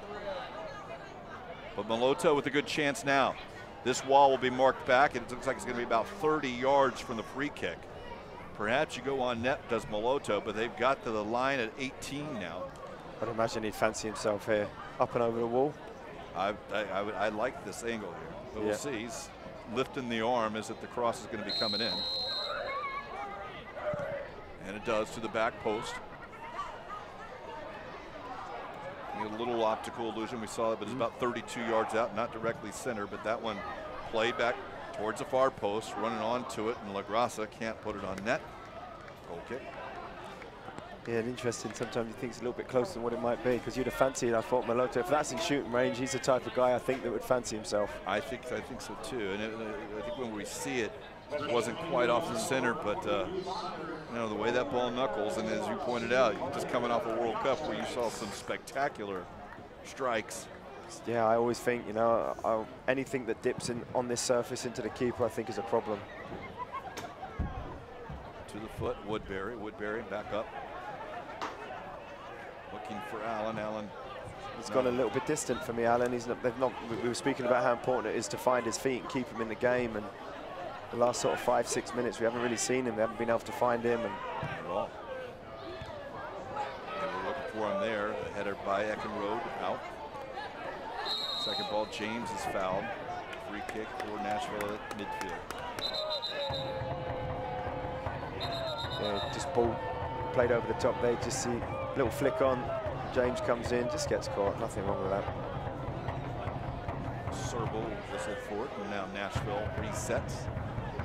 But Maloto with a good chance now. This wall will be marked back, and it looks like it's going to be about 30 yards from the free kick. Perhaps you go on net, does Maloto, but they've got to the line at 18 now. I'd imagine he'd fancy himself here, up and over the wall. I like this angle here, but we'll see. He's lifting the arm as if the cross is going to be coming in. And it does to the back post. A little optical illusion, we saw it, but it's about 32 yards out, not directly center, but that one played back towards the far post, running onto it, and LaGrassa can't put it on net. Goal kick. Yeah, and interesting, sometimes you think it's a little bit closer than what it might be, because you'd have fancied, I thought, Maloto. If that's in shooting range, he's the type of guy I think that would fancy himself. I think so too, and I think when we see it, it wasn't quite off the center, but you know, the way that ball knuckles, and as you pointed out, just coming off a World Cup where you saw some spectacular strikes. Yeah, I always think, you know, anything that dips in on this surface into the keeper, I think is a problem. To the foot, Woodbury back up. Looking for Allen. He's gone a little bit distant for me, Allen. We were speaking about how important it is to find his feet and keep him in the game, and the last sort of 5-6 minutes, we haven't really seen him. We haven't been able to find him. At all. And we're looking for him there. The header by Eckenrode out. Second ball, James is fouled. Free kick for Nashville at midfield. Yeah, just ball played over the top there. Just see a little flick on. James comes in, just gets caught. Nothing wrong with that. Serble whistled for it, and now Nashville resets.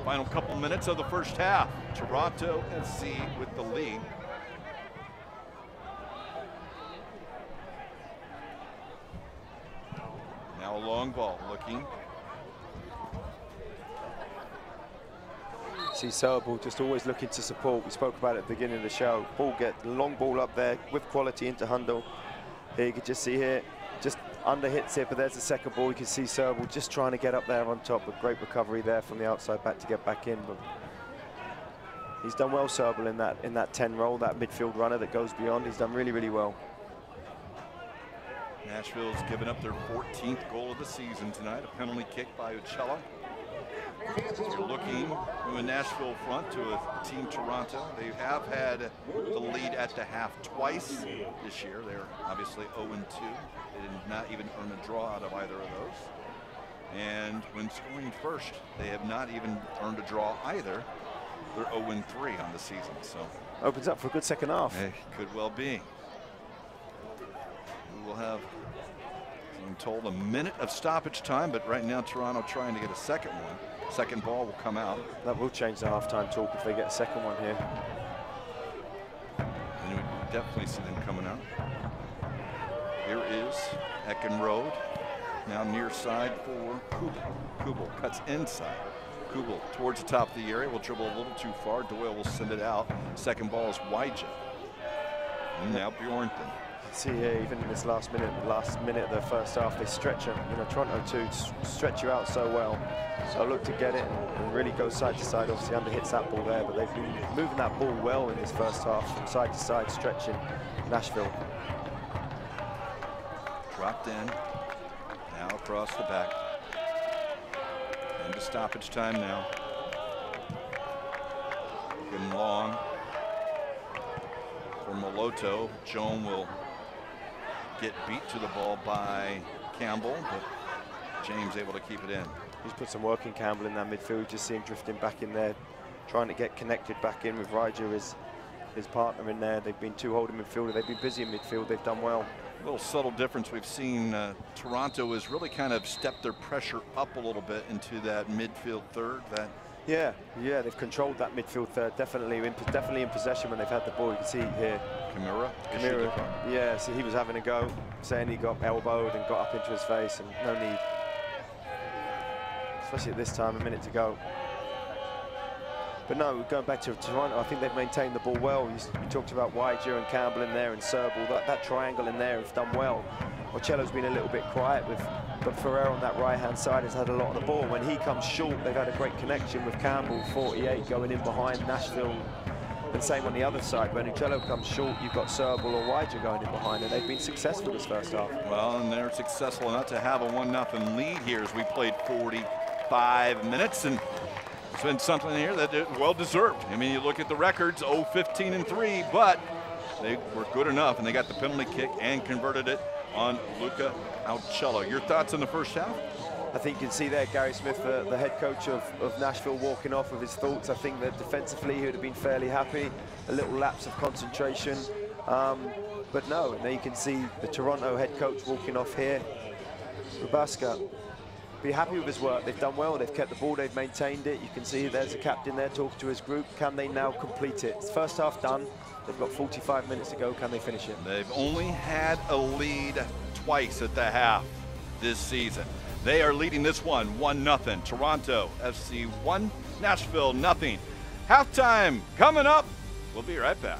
Final couple minutes of the first half. Toronto FC with the lead. Now a long ball looking. See Serble just always looking to support. We spoke about it at the beginning of the show. Long ball up there with quality into Hundle. Here you can just see here, just under hits it, but there's the second ball. You can see Serble just trying to get up there on top. A great recovery there from the outside back to get back in. But he's done well, Serble, in that 10 role, that midfield runner that goes beyond. He's done really, really well. Nashville's given up their 14th goal of the season tonight, a penalty kick by Uccello. You're looking from a Nashville front to a Team Toronto. They have had the lead at the half twice this year. They're obviously 0-2. They did not even earn a draw out of either of those. And when scoring first, they have not even earned a draw either. They're 0-3 on the season. So opens up for a good second half. It could well be. We will have, I'm told, a minute of stoppage time, but right now Toronto trying to get a second one. Second ball will come out. That will change the halftime talk if they get a second one here. And we definitely see them coming out. Here is Eckenrode, now near side for Kubel. Kubel cuts inside. Kubel towards the top of the area, will dribble a little too far. Doyle will send it out. Second ball is Wyja. And now Bjornton. See here, even in this last minute of the first half, they stretch him. You know, Toronto too stretch you out so well. So look to get it and really go side to side. Obviously under hits that ball there, but they've been moving that ball well in this first half, from side to side, stretching Nashville. Dropped in, now across the back. Into stoppage time now. Looking long for Moloto. Joan will get beat to the ball by Campbell, but James able to keep it in. He's put some work in Campbell in that midfield. Just see him drifting back in there, trying to get connected back in with Ryder, his partner in there. They've been two holding midfielder. They've been busy in midfield. They've done well. A little subtle difference we've seen. Toronto has really kind of stepped their pressure up a little bit into that midfield third. Yeah, they've controlled that midfield third. Definitely in possession when they've had the ball. You can see here. Kamira, yeah, so he was having a go, saying he got elbowed and got up into his face, and no need. Especially at this time, a minute to go. But no, going back to Toronto, I think they've maintained the ball well. You talked about Wyja and Campbell in there and Serble. That triangle in there have done well. Uccello's been a little bit quiet, but Ferrer on that right-hand side has had a lot of the ball. When he comes short, they've had a great connection with Campbell, 48, going in behind Nashville. And same on the other side. When Uccello comes short, you've got Serble or Wyja going in behind, and they've been successful this first half. Well, and they're successful enough to have a 1-0 lead here as we played 45 minutes. And it's been something here that is well deserved. I mean, you look at the records, 0-15-3, but they were good enough, and they got the penalty kick and converted it on Luca Uccello. Your thoughts on the first half? I think you can see there Gary Smith, the head coach of Nashville, walking off with his thoughts. I think that defensively he would have been fairly happy. A little lapse of concentration. But no, and there you can see the Toronto head coach walking off here. Rubaska, be happy with his work. They've done well. They've kept the ball. They've maintained it. You can see there's a captain there talking to his group. Can they now complete it? It's first half done. They've got 45 minutes to go. Can they finish it? They've only had a lead twice at the half this season. They are leading this one 1-0. Toronto FC 1, Nashville 0. Halftime coming up. We'll be right back.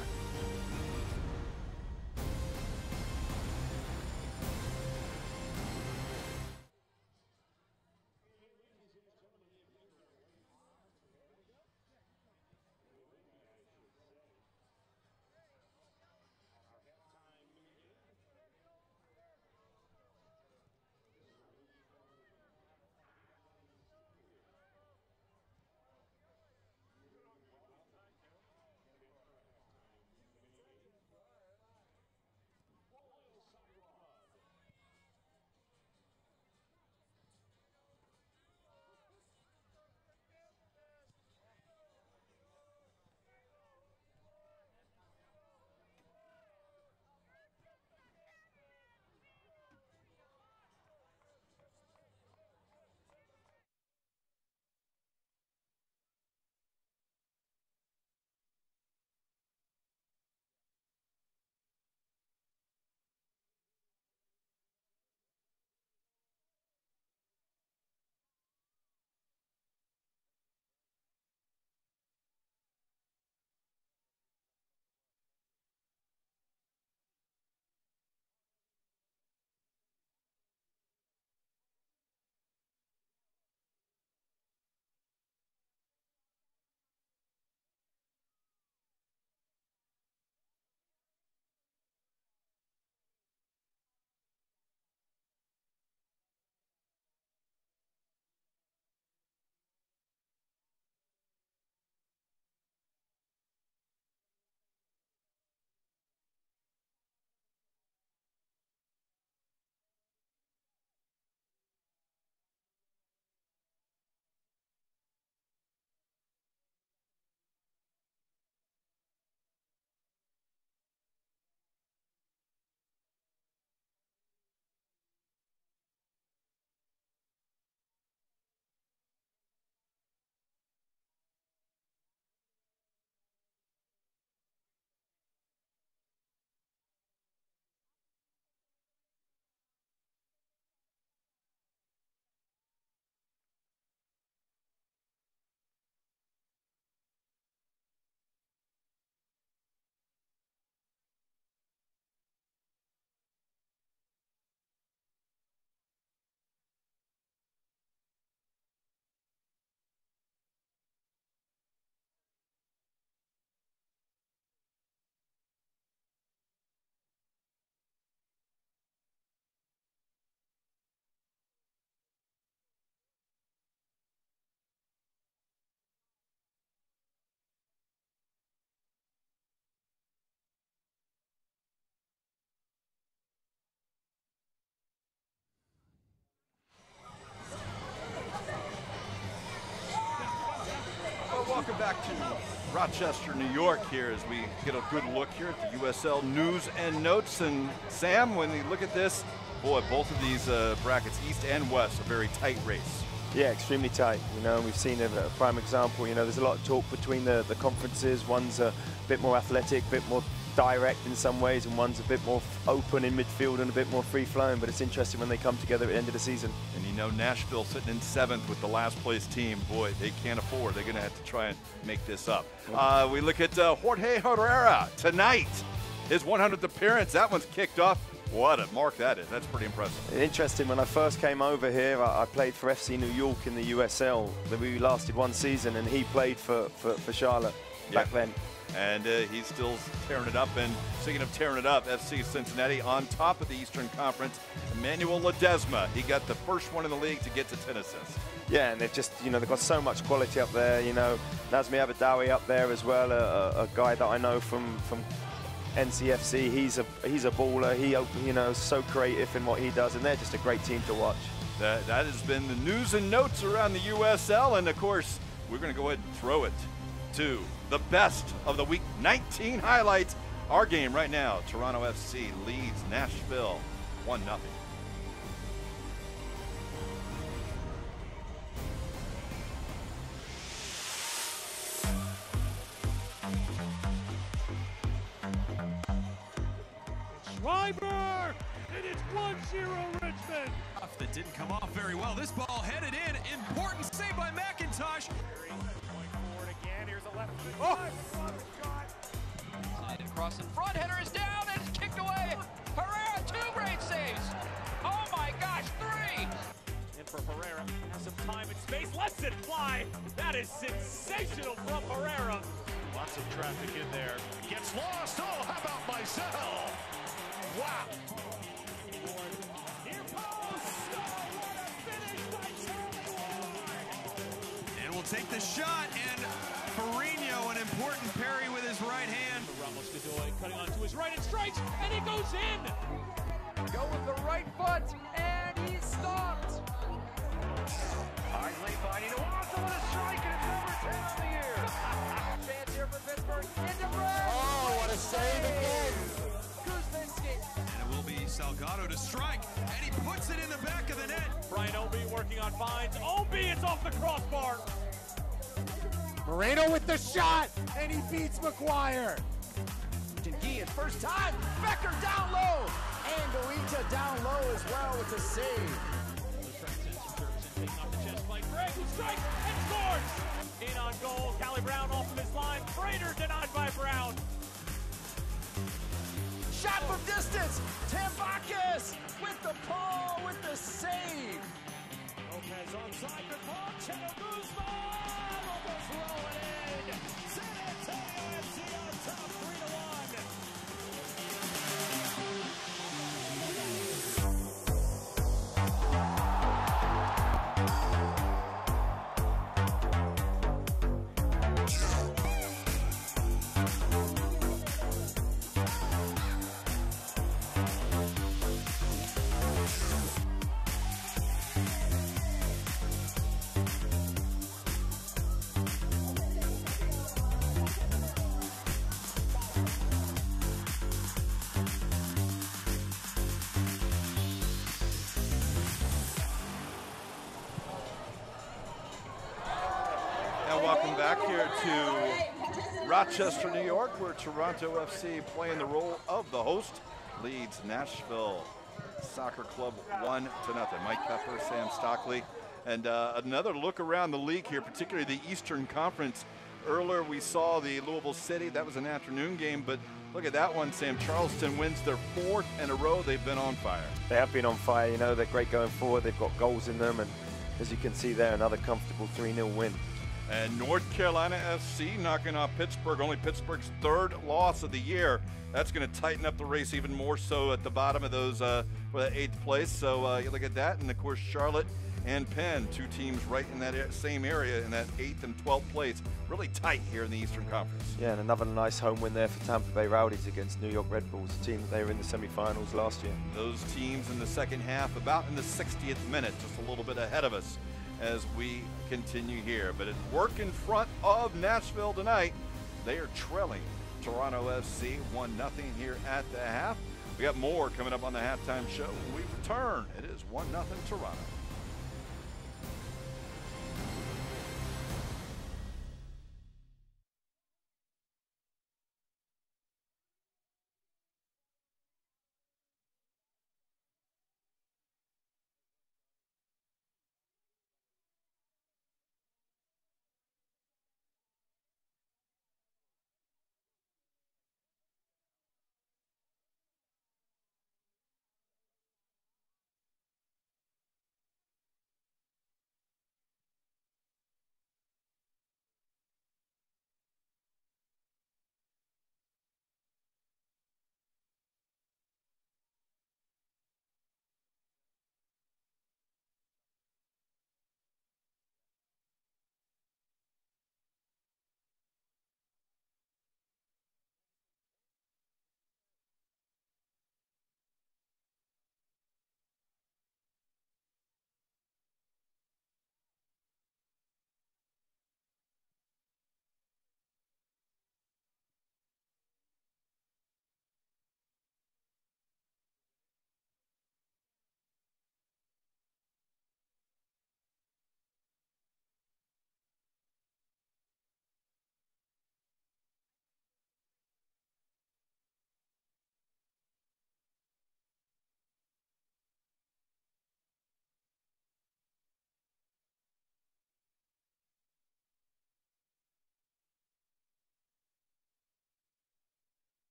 back to Rochester, New York here as we get a good look here at the USL News and Notes. And Sam, when you look at this, boy, both of these brackets, East and West, a very tight race. Yeah, extremely tight. You know, we've seen a prime example. You know, there's a lot of talk between the conferences. One's a bit more athletic, a bit more direct in some ways, and one's a bit more open in midfield and a bit more free-flowing. But it's interesting when they come together at the end of the season. And you know, Nashville sitting in 7th with the last place team. Boy, they can't afford. They're going to have to try and make this up. We look at Jorge Herrera tonight. His 100th appearance. That one's kicked off. What a mark that is. That's pretty impressive. Interesting, when I first came over here, I played for FC New York in the USL. We lasted 1 season, and he played for Charlotte back then. And he's still tearing it up. And speaking of tearing it up, FC Cincinnati on top of the Eastern Conference. Emmanuel Ledesma, he got the first one in the league to get to 10 assists. Yeah, and they've just, you know, they've got so much quality up there. You know, Nazmi Abadawi up there as well, a guy that I know from NCFC. He's a baller. He, you know, so creative in what he does, and they're just a great team to watch. That has been the news and notes around the USL, and of course, we're going to go ahead and throw it to the best of the Week 19 highlights. Our game right now, Toronto FC leads Nashville 1-0. Schreiber, and it's 1-0 Richmond. That didn't come off very well. This ball headed in. Important save by McIntosh. Going forward again. Here's a left foot. Slide across in front. Header is down and it's kicked away. Herrera, 2 great saves. Oh my gosh, 3. And for Herrera, has some time and space. Lets it fly. That is sensational from Herrera. Lots of traffic in there. Gets lost. Oh, how about Mycel? Wow. Near post. Oh, what a finish by Charlie Ward. And we'll take the shot, and Farino, an important parry with his right hand. Ramos Godoy cutting onto his right and strikes, and it goes in. Go with the right foot, and he's stopped. Hartley finding a Watson with a strike, and it's number 10 on the year. Chance here for Pittsburgh. Into Brad. Oh, what a save again. And it will be Salgado to strike, and he puts it in the back of the net. Brian Obi working on fines. Obi, it's off the crossbar. Moreno with the shot, and he beats McGuire. Guillen, first time, Becker down low, and Goita down low as well with the save. Taking off the chest by Greg, who strikes and scores. In on goal, Callie Brown off of his line. Prater denied by Brown. Shot from distance, Tambakis with the ball, with the save. Lopez onside for Paul, Cheto Guzman, almost rolling in. San Antonio FC on top, 3-1. Welcome back here to Rochester, New York, where Toronto FC, playing the role of the host, leads Nashville Soccer Club 1-0. Mike Pepper, Sam Stockley, and another look around the league here, particularly the Eastern Conference. Earlier we saw the Louisville City. That was an afternoon game, but look at that one, Sam. Charleston wins their 4th in a row. They've been on fire. They have been on fire. You know, they're great going forward. They've got goals in them, and as you can see there, another comfortable 3-0 win. And North Carolina FC knocking off Pittsburgh, only Pittsburgh's 3rd loss of the year. That's going to tighten up the race even more so at the bottom of those for the 8th place. So you look at that, and of course Charlotte and Penn, 2 teams right in that same area in that 8th and 12th place. Really tight here in the Eastern Conference. Yeah, and another nice home win there for Tampa Bay Rowdies against New York Red Bulls, a team that they were in the semifinals last year. Those teams in the second half, about in the 60th minute, just a little bit ahead of us. as we continue here. But it's work in front of Nashville tonight. They are trailing Toronto FC 1-0 here at the half. We got more coming up on the halftime show when we return. It is 1-0 Toronto.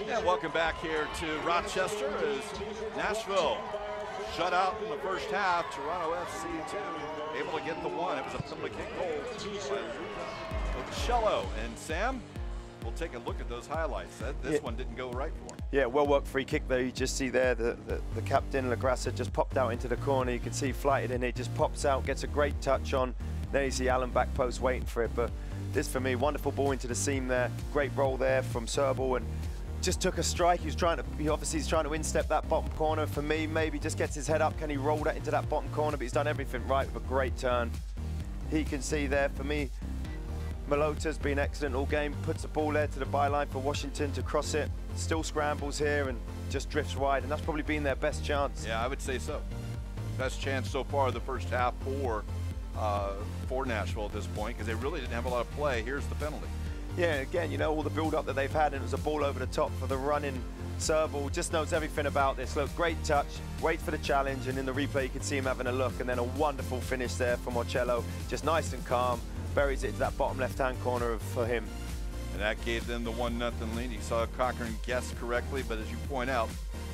And welcome back here to Rochester as Nashville shut out in the first half. Toronto FC 2 able to get the one. It was a penalty kick goal by Cello. And Sam, we'll take a look at those highlights. This one didn't go right for him. Yeah, well worked free kick there. You just see there the captain, Lagrassa, just popped out into the corner. You can see flighted in it, just pops out, gets a great touch on. Then you see Allen back post waiting for it. But this, for me, wonderful ball into the seam there. Great roll there from Serbal, and just took a strike. He obviously he's trying to instep that bottom corner. For me, maybe just gets his head up. Can he roll that into that bottom corner? But he's done everything right with a great turn. He can see there, for me, Malota's been excellent all game. Puts the ball there to the byline for Washington to cross it. Still scrambles here and just drifts wide. And that's probably been their best chance. Yeah, I would say so. Best chance so far of the first half for Nashville at this point, because they really didn't have a lot of play. Here's the penalty. Yeah, again, you know, all the build-up that they've had, and it was a ball over the top for the running Serbal. Just knows everything about this. Look, great touch, wait for the challenge, and in the replay you can see him having a look, and then a wonderful finish there from Marcello. Just nice and calm, buries it into that bottom left-hand corner for him. And that gave them the 1-0 lead. You saw Cochran guess correctly, but as you point out,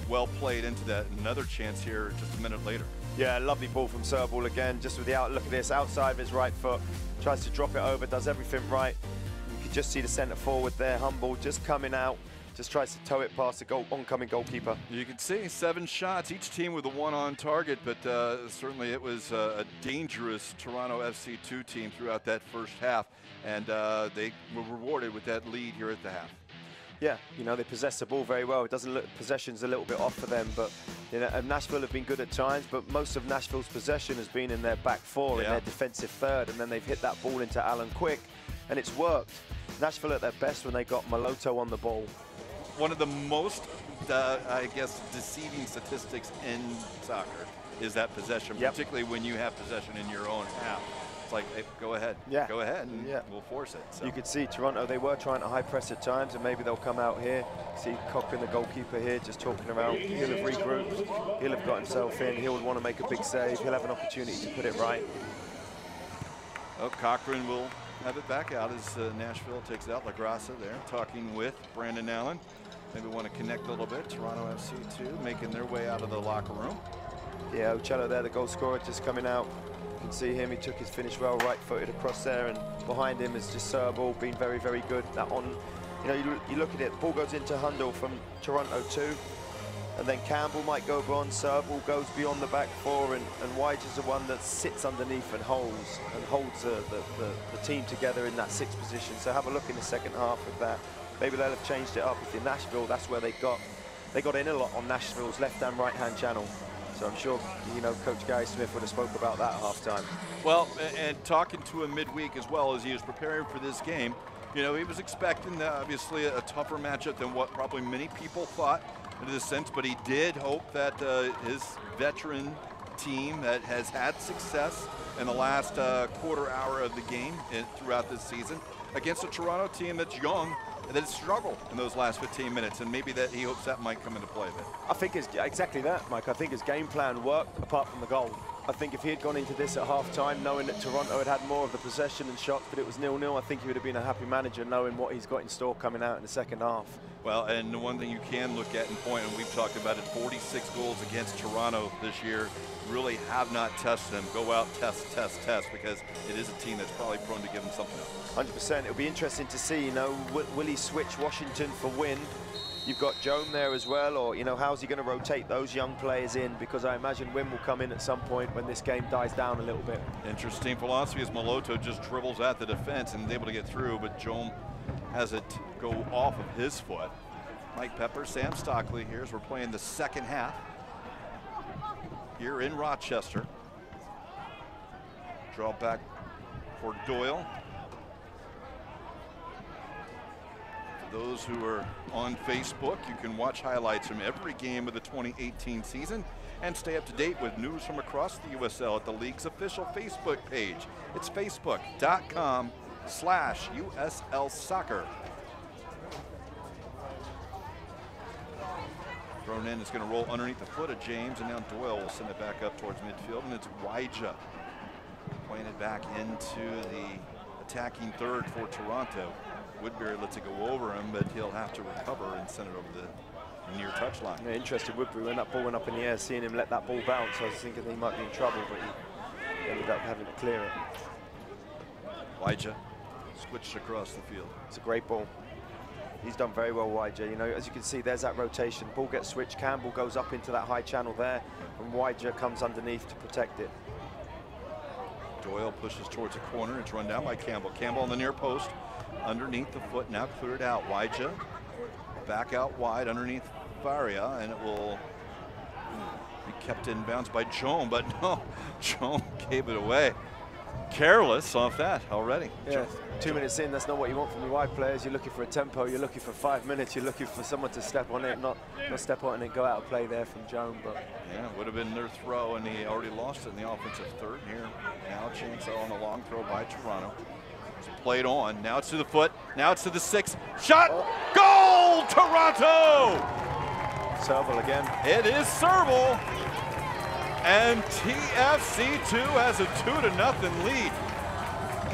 well played into that. Another chance here just a minute later. Yeah, lovely ball from Serbal again, just with the look at this, outside of his right foot, tries to drop it over, does everything right. You can just see the centre forward there, humble, just coming out, just tries to tow it past the oncoming goalkeeper. You can see 7 shots, each team with a 1 on target, but certainly it was a dangerous Toronto FC 2 team throughout that first half, and they were rewarded with that lead here at the half. Yeah, you know, they possess the ball very well. It doesn't look, possession's a little bit off for them, but you know, Nashville have been good at times, but most of Nashville's possession has been in their back four, in their defensive third, and then they've hit that ball into Allen quick, and it's worked. Nashville at their best when they got Maloto on the ball. one of the most, I guess, deceiving statistics in soccer is that possession, particularly when you have possession in your own half. It's like, hey, go ahead, go ahead, and we'll force it. So. You could see Toronto, they were trying to high press at times, and maybe they'll come out here. See Cochran, the goalkeeper here, just talking around. He'll have regrouped, he'll have got himself in, he'll want to make a big save, he'll have an opportunity to put it right. Oh, Cochran will have it back out as Nashville takes it out. LaGrassa there, talking with Brandon Allen. Maybe want to connect a little bit. Toronto FC too, making their way out of the locker room. Yeah, Ocello there, the goal scorer, just coming out. You can see him, he took his finish well, right-footed across there, and behind him is just Serbal, being very, very good. That on, you know, you look at it, the ball goes into Hundle from Toronto too, and then Campbell might go beyond, Serbal goes beyond the back four, and Wige is the one that sits underneath and holds the team together in that sixth position. So have a look in the second half of that. Maybe they'll have changed it up. If you're Nashville, that's where they got in a lot on Nashville's left-hand, right-hand channel. So I'm sure, you know, Coach Gary Smith would have spoke about that at halftime. Well, and talking to him midweek as well as he was preparing for this game, you know, he was expecting obviously a tougher matchup than what probably many people thought in this sense, but he did hope that his veteran team that has had success in the last quarter hour of the game throughout this season against a Toronto team that's young, that has struggled in those last 15 minutes, and maybe that he hopes that might come into play a bit. I think it's exactly that, Mike. I think his game plan worked apart from the goal. I think if he had gone into this at half-time knowing that Toronto had more of the possession and shots, but it was 0-0, I think he would have been a happy manager knowing what he's got in store coming out in the second half. Well, and the one thing you can look at and point, and we've talked about it, 46 goals against Toronto this year, really have not tested them. Go out, test, because it is a team that's probably prone to give them something else. 100%. It'll be interesting to see, you know, will he switch Washington for Wynn? You've got Joan there as well, or, you know, how's he going to rotate those young players in? Because I imagine Wynn will come in at some point when this game dies down a little bit. Interesting philosophy as Maloto just dribbles at the defense and is able to get through, but Joan has it go off of his foot. Mike Pepper, Sam Stockley here as we're playing the second half here in Rochester. Draw back for Doyle. For those who are on Facebook, you can watch highlights from every game of the 2018 season and stay up to date with news from across the USL at the league's official Facebook page. It's facebook.com/USL Soccer. Thrown in, it's going to roll underneath the foot of James, and now Doyle will send it back up towards midfield, and it's Wige playing it back into the attacking third for Toronto. Woodbury lets it go over him, but he'll have to recover and send it over the near touchline. Yeah, interested Woodbury when that ball went up in the air, seeing him let that ball bounce. I was thinking he might be in trouble, but he ended up having to clear it. Wige switched across the field. It's a great ball. He's done very well, Wige. You know, as you can see, there's that rotation. Ball gets switched. Campbell goes up into that high channel there, and Wige comes underneath to protect it. Doyle pushes towards a corner. It's run down by Campbell. Campbell on the near post, underneath the foot, now cleared out. Wige back out wide underneath Faria, and it will be kept in bounds by Joan, but no, Joan gave it away. Careless off that already. Yeah, 2 minutes in, that's not what you want from your wide players. You're looking for a tempo, you're looking for 5 minutes, you're looking for someone to step on it, not step on it and go out of play there from Joan. But yeah, it would have been their throw, and he already lost it in the offensive third here. Now a chance on a long throw by Toronto. It's played on, now it's to the foot, now it's to the six. Shot, goal, Toronto! Serval again. It is Serval. And TFC2 has a 2-0 lead.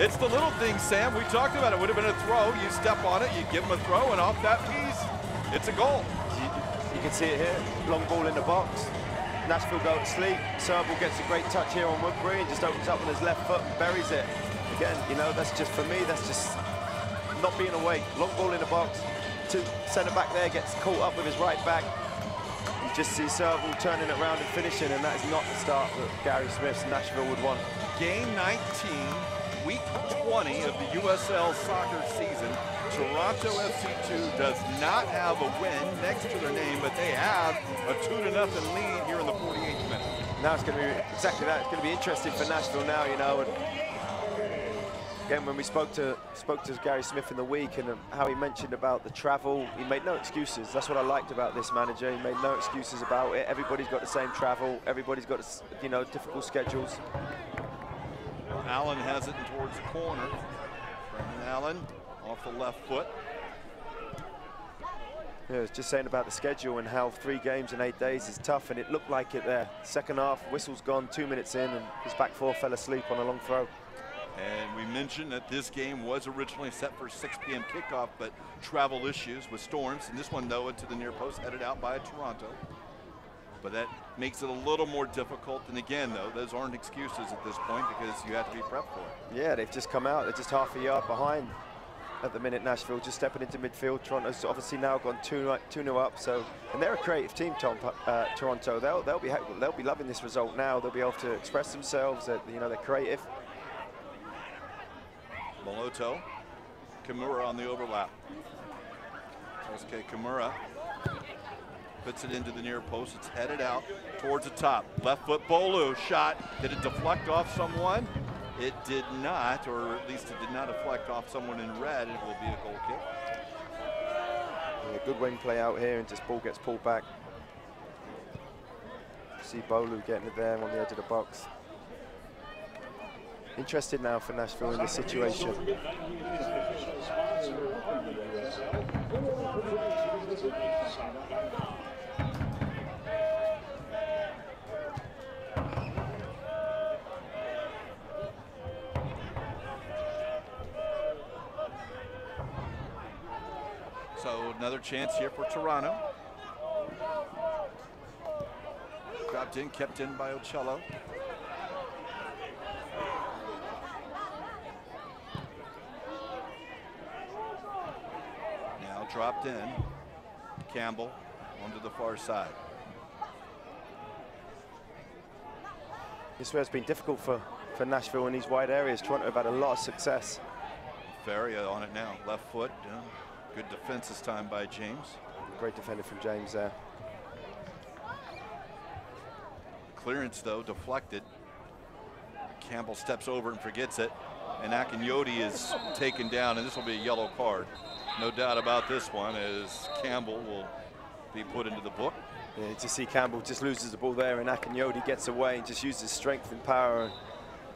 It's the little things, Sam. We talked about it. Would have been a throw. You step on it, you give him a throw, and off that piece, it's a goal. You can see it here. Long ball in the box. Nashville go to sleep. Serval gets a great touch here on Woodbury and just opens up with his left foot and buries it. Again, you know, that's just, for me, that's just not being awake. Long ball in the box. Centre back there gets caught up with his right back. Just see Serval turning it around and finishing, and that is not the start that Gary Smith's Nashville would want. Game 19, week 20 of the USL soccer season. Toronto FC2 does not have a win next to their name, but they have a 2-0 lead here in the 48th minute. Now it's going to be exactly that. It's going to be interesting for Nashville now, you know. And Again, when we spoke to Gary Smith in the week and how he mentioned about the travel, he made no excuses. That's what I liked about this manager. He made no excuses about it. Everybody's got the same travel. Everybody's got, you know, difficult schedules. Allen has it towards the corner. Brendan Allen off the left foot. Yeah, I was just saying about the schedule and how 3 games in 8 days is tough, and it looked like it there. Second half, whistle's gone, 2 minutes in, and his back four fell asleep on a long throw. And we mentioned that this game was originally set for 6 p.m. kickoff, but travel issues with storms. And this one, though, into the near post, headed out by Toronto. But that makes it a little more difficult. And again, though, those aren't excuses at this point because you have to be prepped for it. Yeah, they've just come out. They're just half a yard behind at the minute. Nashville just stepping into midfield. Toronto's obviously now gone 2-0 up. So, and they're a creative team, Toronto. They'll be loving this result now. They'll be able to express themselves. You know, they're creative. Moloto, Kimura on the overlap. Kosuke Kimura puts it into the near post. It's headed out towards the top. Left foot Bolu shot. Did it deflect off someone? It did not, or at least it did not deflect off someone in red. It will be a goal kick. Yeah, good wing play out here, and just ball gets pulled back. See Bolu getting it there on the edge of the box. Interested now for Nashville in this situation. So another chance here for Toronto. Dropped in, kept in by Ocello. Now dropped in. Campbell onto the far side. This has been difficult for Nashville in these wide areas. Toronto have had a lot of success. Faria on it now, left foot. Good defense this time by James. Great defender from James there. Clearance though, deflected. Campbell steps over and forgets it. And Akinyoti is taken down, and this will be a yellow card. No doubt about this one, as Campbell will be put into the book. Yeah, to see Campbell just loses the ball there, and Akinyoti gets away and just uses strength and power. And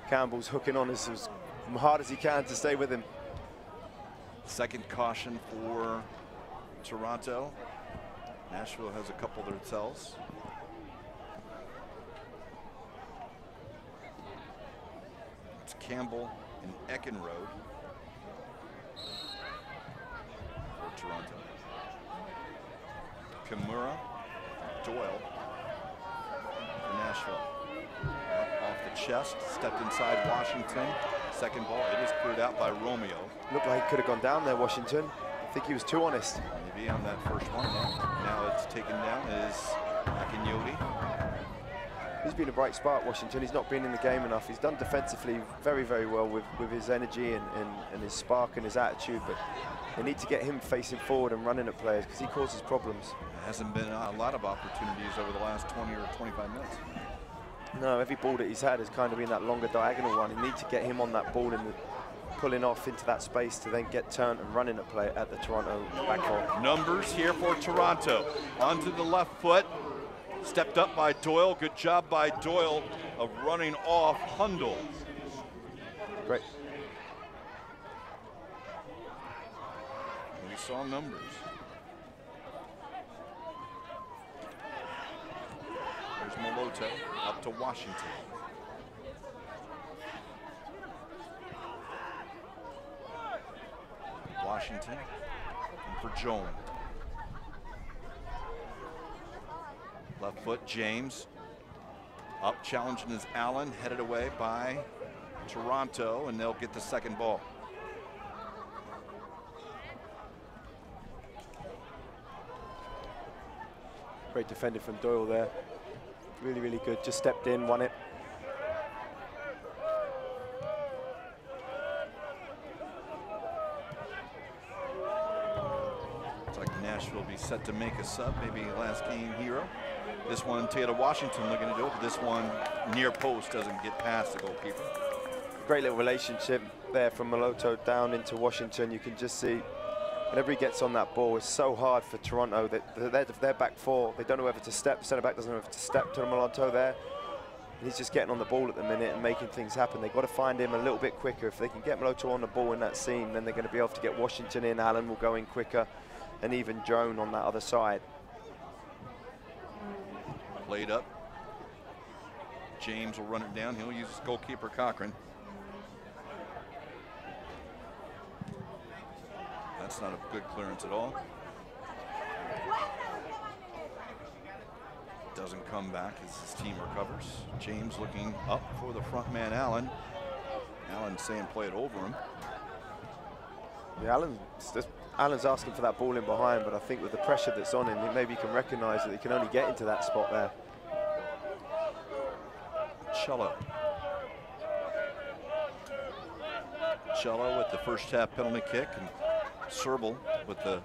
Campbell's hooking on as hard as he can to stay with him. Second caution for Toronto. Nashville has a couple themselves. It's Campbell and Eckenrode for Toronto. Kimura, Doyle for Nashville. Off the chest, stepped inside Washington. Second ball, it is cleared out by Romeo. Looked like he could have gone down there, Washington. I think he was too honest. Maybe on that first one, yeah. Now it's taken down is Akinyoti. He's been a bright spark, Washington. He's not been in the game enough. He's done defensively very, very well with his energy and his spark and his attitude, but they need to get him facing forward and running at players because he causes problems. There hasn't been a lot of opportunities over the last 20 or 25 minutes. No, every ball that he's had has kind of been that longer diagonal one. You need to get him on that ball and pulling off into that space to then get turned and running at play at the Toronto back goal. Numbers here for Toronto. Onto the left foot. Stepped up by Doyle. Good job by Doyle of running off Hundle. Great. We saw numbers. There's Moloto up to Washington. Washington and for Joan. Left foot, James. Up challenging is Allen, headed away by Toronto, and they'll get the second ball. Great defender from Doyle there. Really, really good. Just stepped in, won it. Looks like Nashville will be set to make a sub, maybe last game hero. This one, Taylor Washington looking to do it, but this one near post doesn't get past the goalkeeper. great little relationship there from Maloto down into Washington. You can just see whenever he gets on that ball, it's so hard for Toronto. They're back four. They don't know whether to step. Center back doesn't know whether to step to Maloto there. And he's just getting on the ball at the minute and making things happen. They've got to find him a little bit quicker. If they can get Maloto on the ball in that seam, then they're going to be able to get Washington in. Allen will go in quicker, and even Joan on that other side. Played up. James will run it down. He'll use his goalkeeper, Cochran. That's not a good clearance at all. Doesn't come back as his team recovers. James looking up for the front man, Allen. Allen saying play it over him. Yeah, Allen's asking for that ball in behind, but I think with the pressure that's on him, maybe he can recognize that he can only get into that spot there. Cello with the first half penalty kick, and Serbal with the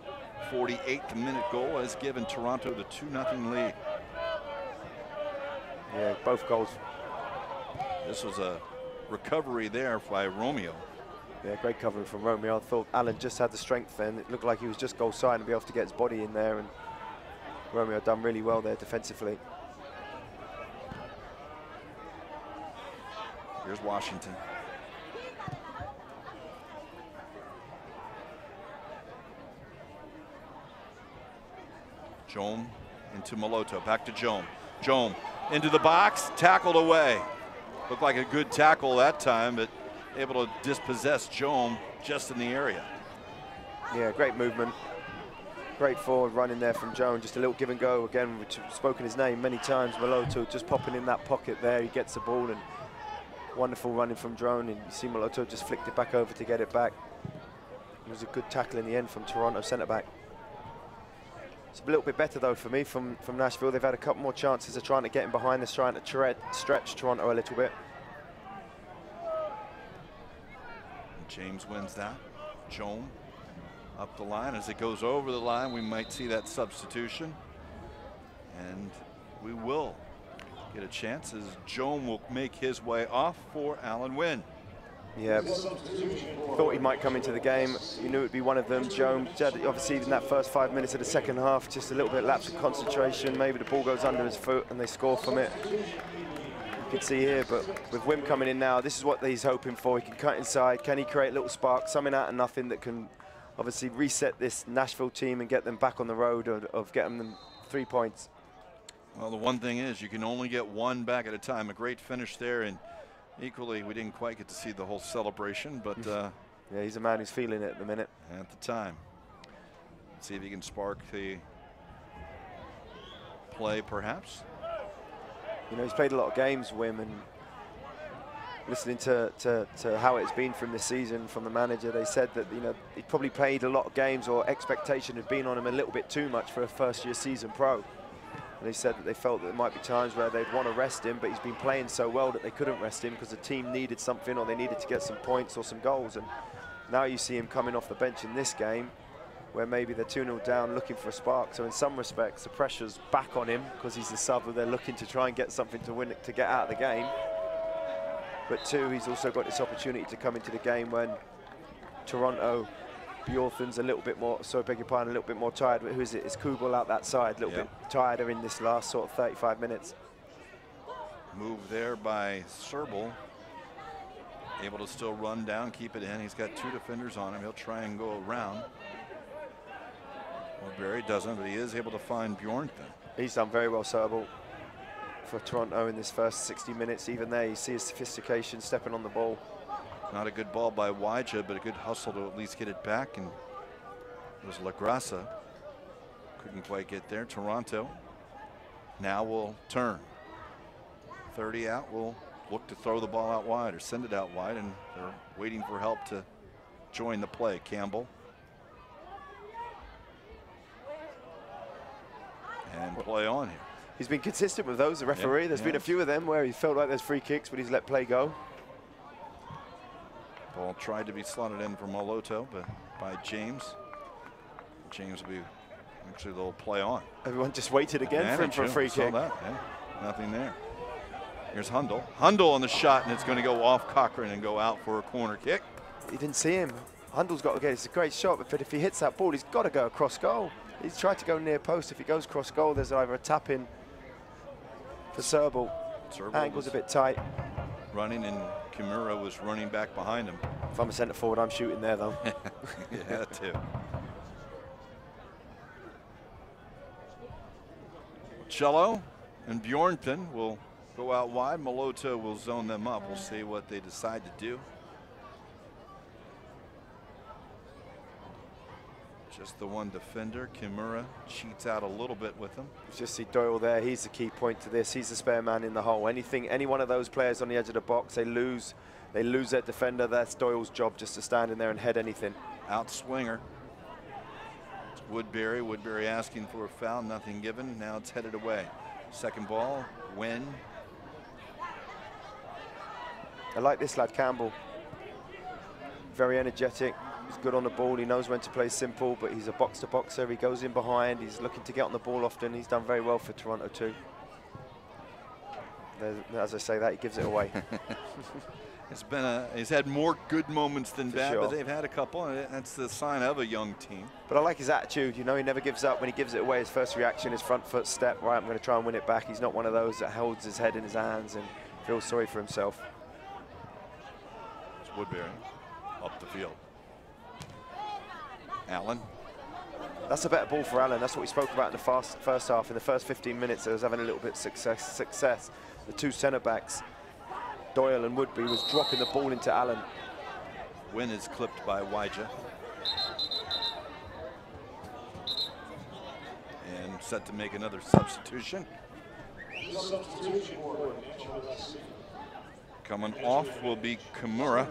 48th minute goal has given Toronto the 2-0 lead. Yeah, both goals. This was a recovery there by Romeo. Yeah, great covering from Romeo. I thought Allen just had the strength then. It looked like he was just goal side and be able to get his body in there, and Romeo done really well there defensively. Here's Washington. Jome into Maloto, back to Jome. Jome into the box, tackled away. Looked like a good tackle that time, but able to dispossess Jome just in the area. Yeah, great movement. Great forward run in there from Joan. Just a little give and go. Again, we've spoken his name many times. Maloto just popping in that pocket there. He gets the ball, and wonderful running from Drone. And you see Maloto just flicked it back over to get it back. It was a good tackle in the end from Toronto centre back. It's a little bit better though for me from Nashville. They've had a couple more chances of trying to get in behind this, trying to stretch Toronto a little bit. James wins that. Jome up the line. As it goes over the line, we might see that substitution. And we will get a chance as Jome will make his way off for Allen Wynn. Yeah, thought he might come into the game. You knew it would be one of them. Jones, obviously in that first 5 minutes of the second half, just a little bit lapse of concentration. Maybe the ball goes under his foot and they score from it. You can see here, but with Wim coming in now, this is what he's hoping for. He can cut inside. Can he create a little spark, something out of nothing that can obviously reset this Nashville team and get them back on the road of getting them 3 points? Well, the one thing is you can only get one back at a time. A great finish there, and equally, we didn't quite get to see the whole celebration, but yeah, he's a man who's feeling it at the minute. At the time. Let's see if he can spark the play, perhaps. You know, he's played a lot of games, Wim, and listening to how it's been from this season from the manager, they said that, you know, he probably played a lot of games, or expectation had been on him a little bit too much for a first-year season pro. And they said that they felt that there might be times where they'd want to rest him, but he's been playing so well that they couldn't rest him because the team needed something, or they needed to get some points or some goals. And now you see him coming off the bench in this game where maybe they're 2-0 down looking for a spark. So in some respects, the pressure's back on him because he's the sub, they're looking to try and get something to win, to get out of the game. But two, he's also got this opportunity to come into the game when Toronto, Bjornsson's a little bit more, so I beg your pardon, a little bit more tired. Who is it? It's Kubel out that side, a little bit tireder in this last sort of 35 minutes. Move there by Serbal. Able to still run down, keep it in. He's got two defenders on him. He'll try and go around. Well, Barry doesn't, but he is able to find Bjornsson. He's done very well, Serbal, for Toronto in this first 60 minutes. Even there, you see his sophistication stepping on the ball. Not a good ball by Wyja, but a good hustle to at least get it back. And it was La Grassa. Couldn't quite get there. Toronto now will turn. 30 out, will look to throw the ball out wide or send it out wide, and they're waiting for help to join the play. Campbell. And play on here. He's been consistent with those, the referee. There's been a few of them where he felt like there's free kicks, but he's let play go. Ball tried to be slotted in for Maloto, but by James. James will be, actually they'll play on. Everyone just waited again for him for a free kick. That, nothing there. Here's Hundle. Hundle on the shot, and it's going to go off Cochran and go out for a corner kick. He didn't see him. Hundle's got to get, it's a great shot, but if he hits that ball, he's got to go across goal. He's tried to go near post. If he goes cross goal, there's either a tap in for Serbal. Angle's a bit tight. Running, and Kimura was running back behind him. If I'm a centre forward, I'm shooting there though. Yeah, too. Cello and Bjornton will go out wide. Maloto will zone them up. We'll see what they decide to do. Just the one defender. Kimura cheats out a little bit with him. Just see Doyle there. He's the key point to this. He's the spare man in the hole. Any one of those players on the edge of the box, they lose their defender. That's Doyle's job, just to stand in there and head anything. Out swinger. It's Woodbury. Woodbury asking for a foul. Nothing given. Now it's headed away. Second ball. Win. I like this lad, Campbell. Very energetic. He's good on the ball. He knows when to play simple, but he's a box-to-boxer. He goes in behind. He's looking to get on the ball often. He's done very well for Toronto too. As I say that, he gives it away. He's had more good moments than bad, sure. but they've had a couple, and that's the sign of a young team. But I like his attitude. You know, he never gives up. When he gives it away, his first reaction is front foot step. Right, I'm going to try and win it back. He's not one of those that holds his head in his hands and feels sorry for himself. It's Woodbury up the field. Allen. That's a better ball for Allen. That's what we spoke about in the first half. In the first 15 minutes, it was having a little bit of success. The two centre backs, Doyle and Woodbury, was dropping the ball into Allen. Win is clipped by Wyja. And set to make another substitution. Coming off will be Kimura,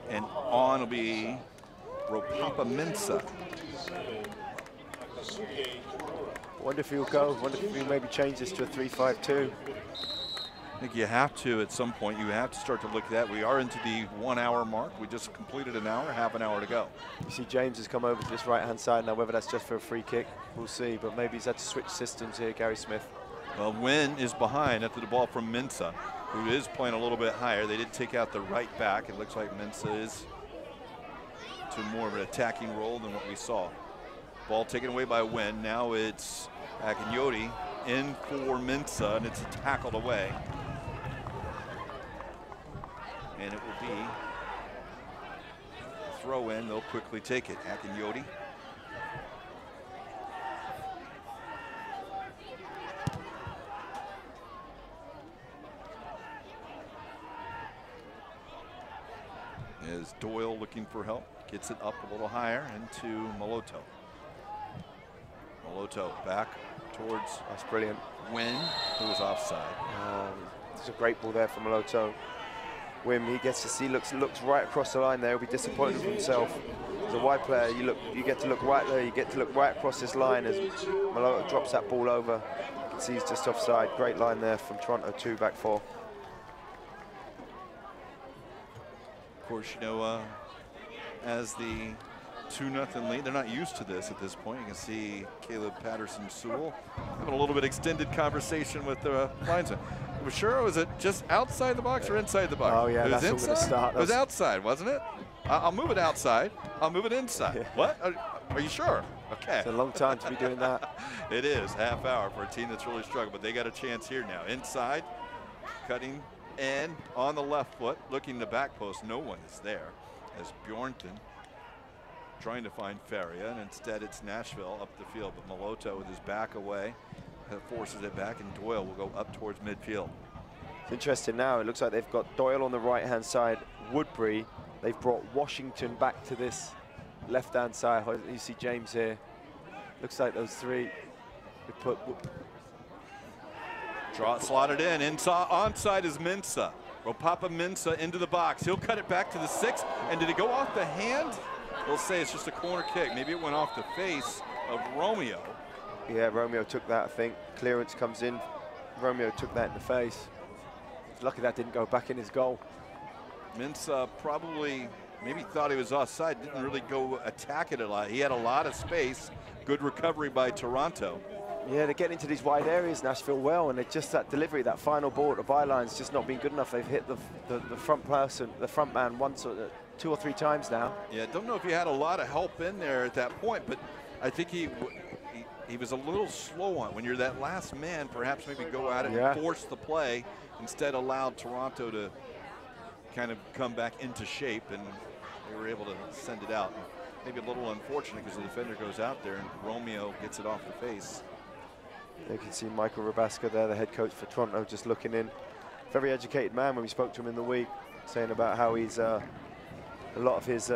and on will be Ropapa-Mensah. Wonder if he'll go. Wonder if he'll maybe change this to a 3-5-2. I think you have to at some point. You have to start to look at that. We are into the 1 hour mark. We just completed an hour, half an hour to go. You see James has come over to this right-hand side now. Whether that's just for a free kick, we'll see. But maybe he's had to switch systems here, Gary Smith. Well, Wynn is behind after the ball from Mensah, who is playing a little bit higher. They did take out the right back. It looks like Mensah is to more of an attacking role than what we saw. Ball taken away by Wynn. Now it's Akinyoti in for Mensah, and it's tackled away. And it will be a throw in. They'll quickly take it. Akinyoti. Is Doyle looking for help? Gets it up a little higher into Maloto. Maloto back towards. That's brilliant. Wynn, who was offside. It's a great ball there from Maloto. Wim, he gets to see, looks right across the line there. He'll be disappointed with himself. As a wide player, you get to look right there. You get to look right across this line as Maloto drops that ball over. You can see he's just offside. Great line there from Toronto, 2 back 4. Of course, you know, as the 2-0 lead, they're not used to this at this point. You can see Caleb Patterson-Sewell having a little bit extended conversation with the linesman. Was sure, was it just outside the box or inside the box? Oh yeah, that's inside? all going to start. It was outside, wasn't it? I'll move it outside. I'll move it inside. Yeah. What? Are you sure? Okay. It's a long time to be doing that. It is, half hour for a team that's really struggled, but they got a chance here now. Inside, cutting, and on the left foot, looking the back post. No one is there as Bjornton trying to find Feria, and instead it's Nashville up the field, but Maloto with his back away forces it back, and Doyle will go up towards midfield. It's interesting now. It looks like they've got Doyle on the right-hand side, Woodbury. They've brought Washington back to this left-hand side. You see James here. Looks like those three. They put. Slotted in. Inside, onside is Mensah. Ropapa-Mensah into the box. He'll cut it back to the 6. And did it go off the hand? They'll say it's just a corner kick. Maybe it went off the face of Romeo. Yeah, Romeo took that, I think. Clearance comes in. Romeo took that in the face. He's lucky that didn't go back in his goal. Mensah probably maybe thought he was offside. Didn't really go attack it a lot. He had a lot of space. Good recovery by Toronto. Yeah, they're getting into these wide areas, Nashville, well, and it's just that delivery, that final ball at the byline's just not been good enough. They've hit the front person, the front man once or 2 or 3 times now. Yeah, don't know if he had a lot of help in there at that point, but I think he was a little slow on. When you're that last man, perhaps maybe go at it and force the play, instead allowed Toronto to kind of come back into shape, and they were able to send it out. Maybe a little unfortunate because the defender goes out there and Romeo gets it off the face. You can see Michael Rabaska there, the head coach for Toronto, just looking in. Very educated man when we spoke to him in the week, saying about how he's a lot of his,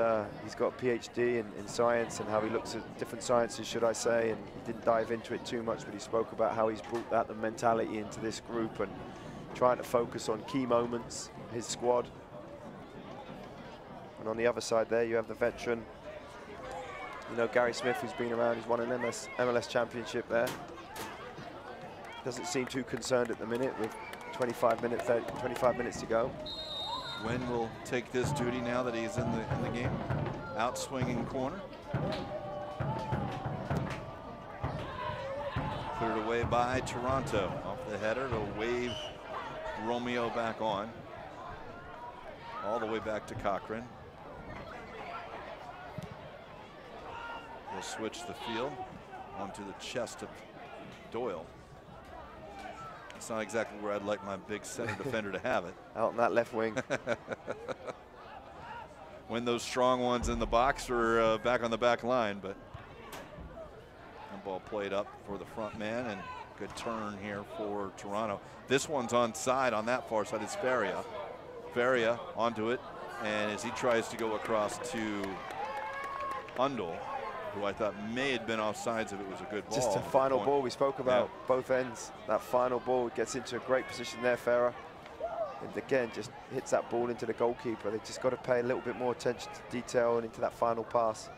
he's got a PhD in science and how he looks at different sciences, should I say, and he didn't dive into it too much, but he spoke about how he's brought that the mentality into this group and trying to focus on key moments, his squad. And on the other side there, you have the veteran, you know, Gary Smith, who's been around, he's won an MLS championship there. Doesn't seem too concerned at the minute with 25 minutes to go. Wynn will take this duty now that he's in the game. Out swinging corner. Cleared away by Toronto. Off the header, it'll wave Romeo back on. All the way back to Cochran. We'll switch the field onto the chest of Doyle. It's not exactly where I'd like my big center defender to have it. Out on that left wing. When those strong ones in the box are back on the back line, but the ball played up for the front man, and good turn here for Toronto. This one's onside on that far side. It's Faria. Faria onto it, and as he tries to go across to Undle, who I thought may have been offsides if it was a good ball. Just a final ball we spoke about, both ends. That final ball gets into a great position there, Farah. And again, just hits that ball into the goalkeeper. They just got to pay a little bit more attention to detail and into that final pass.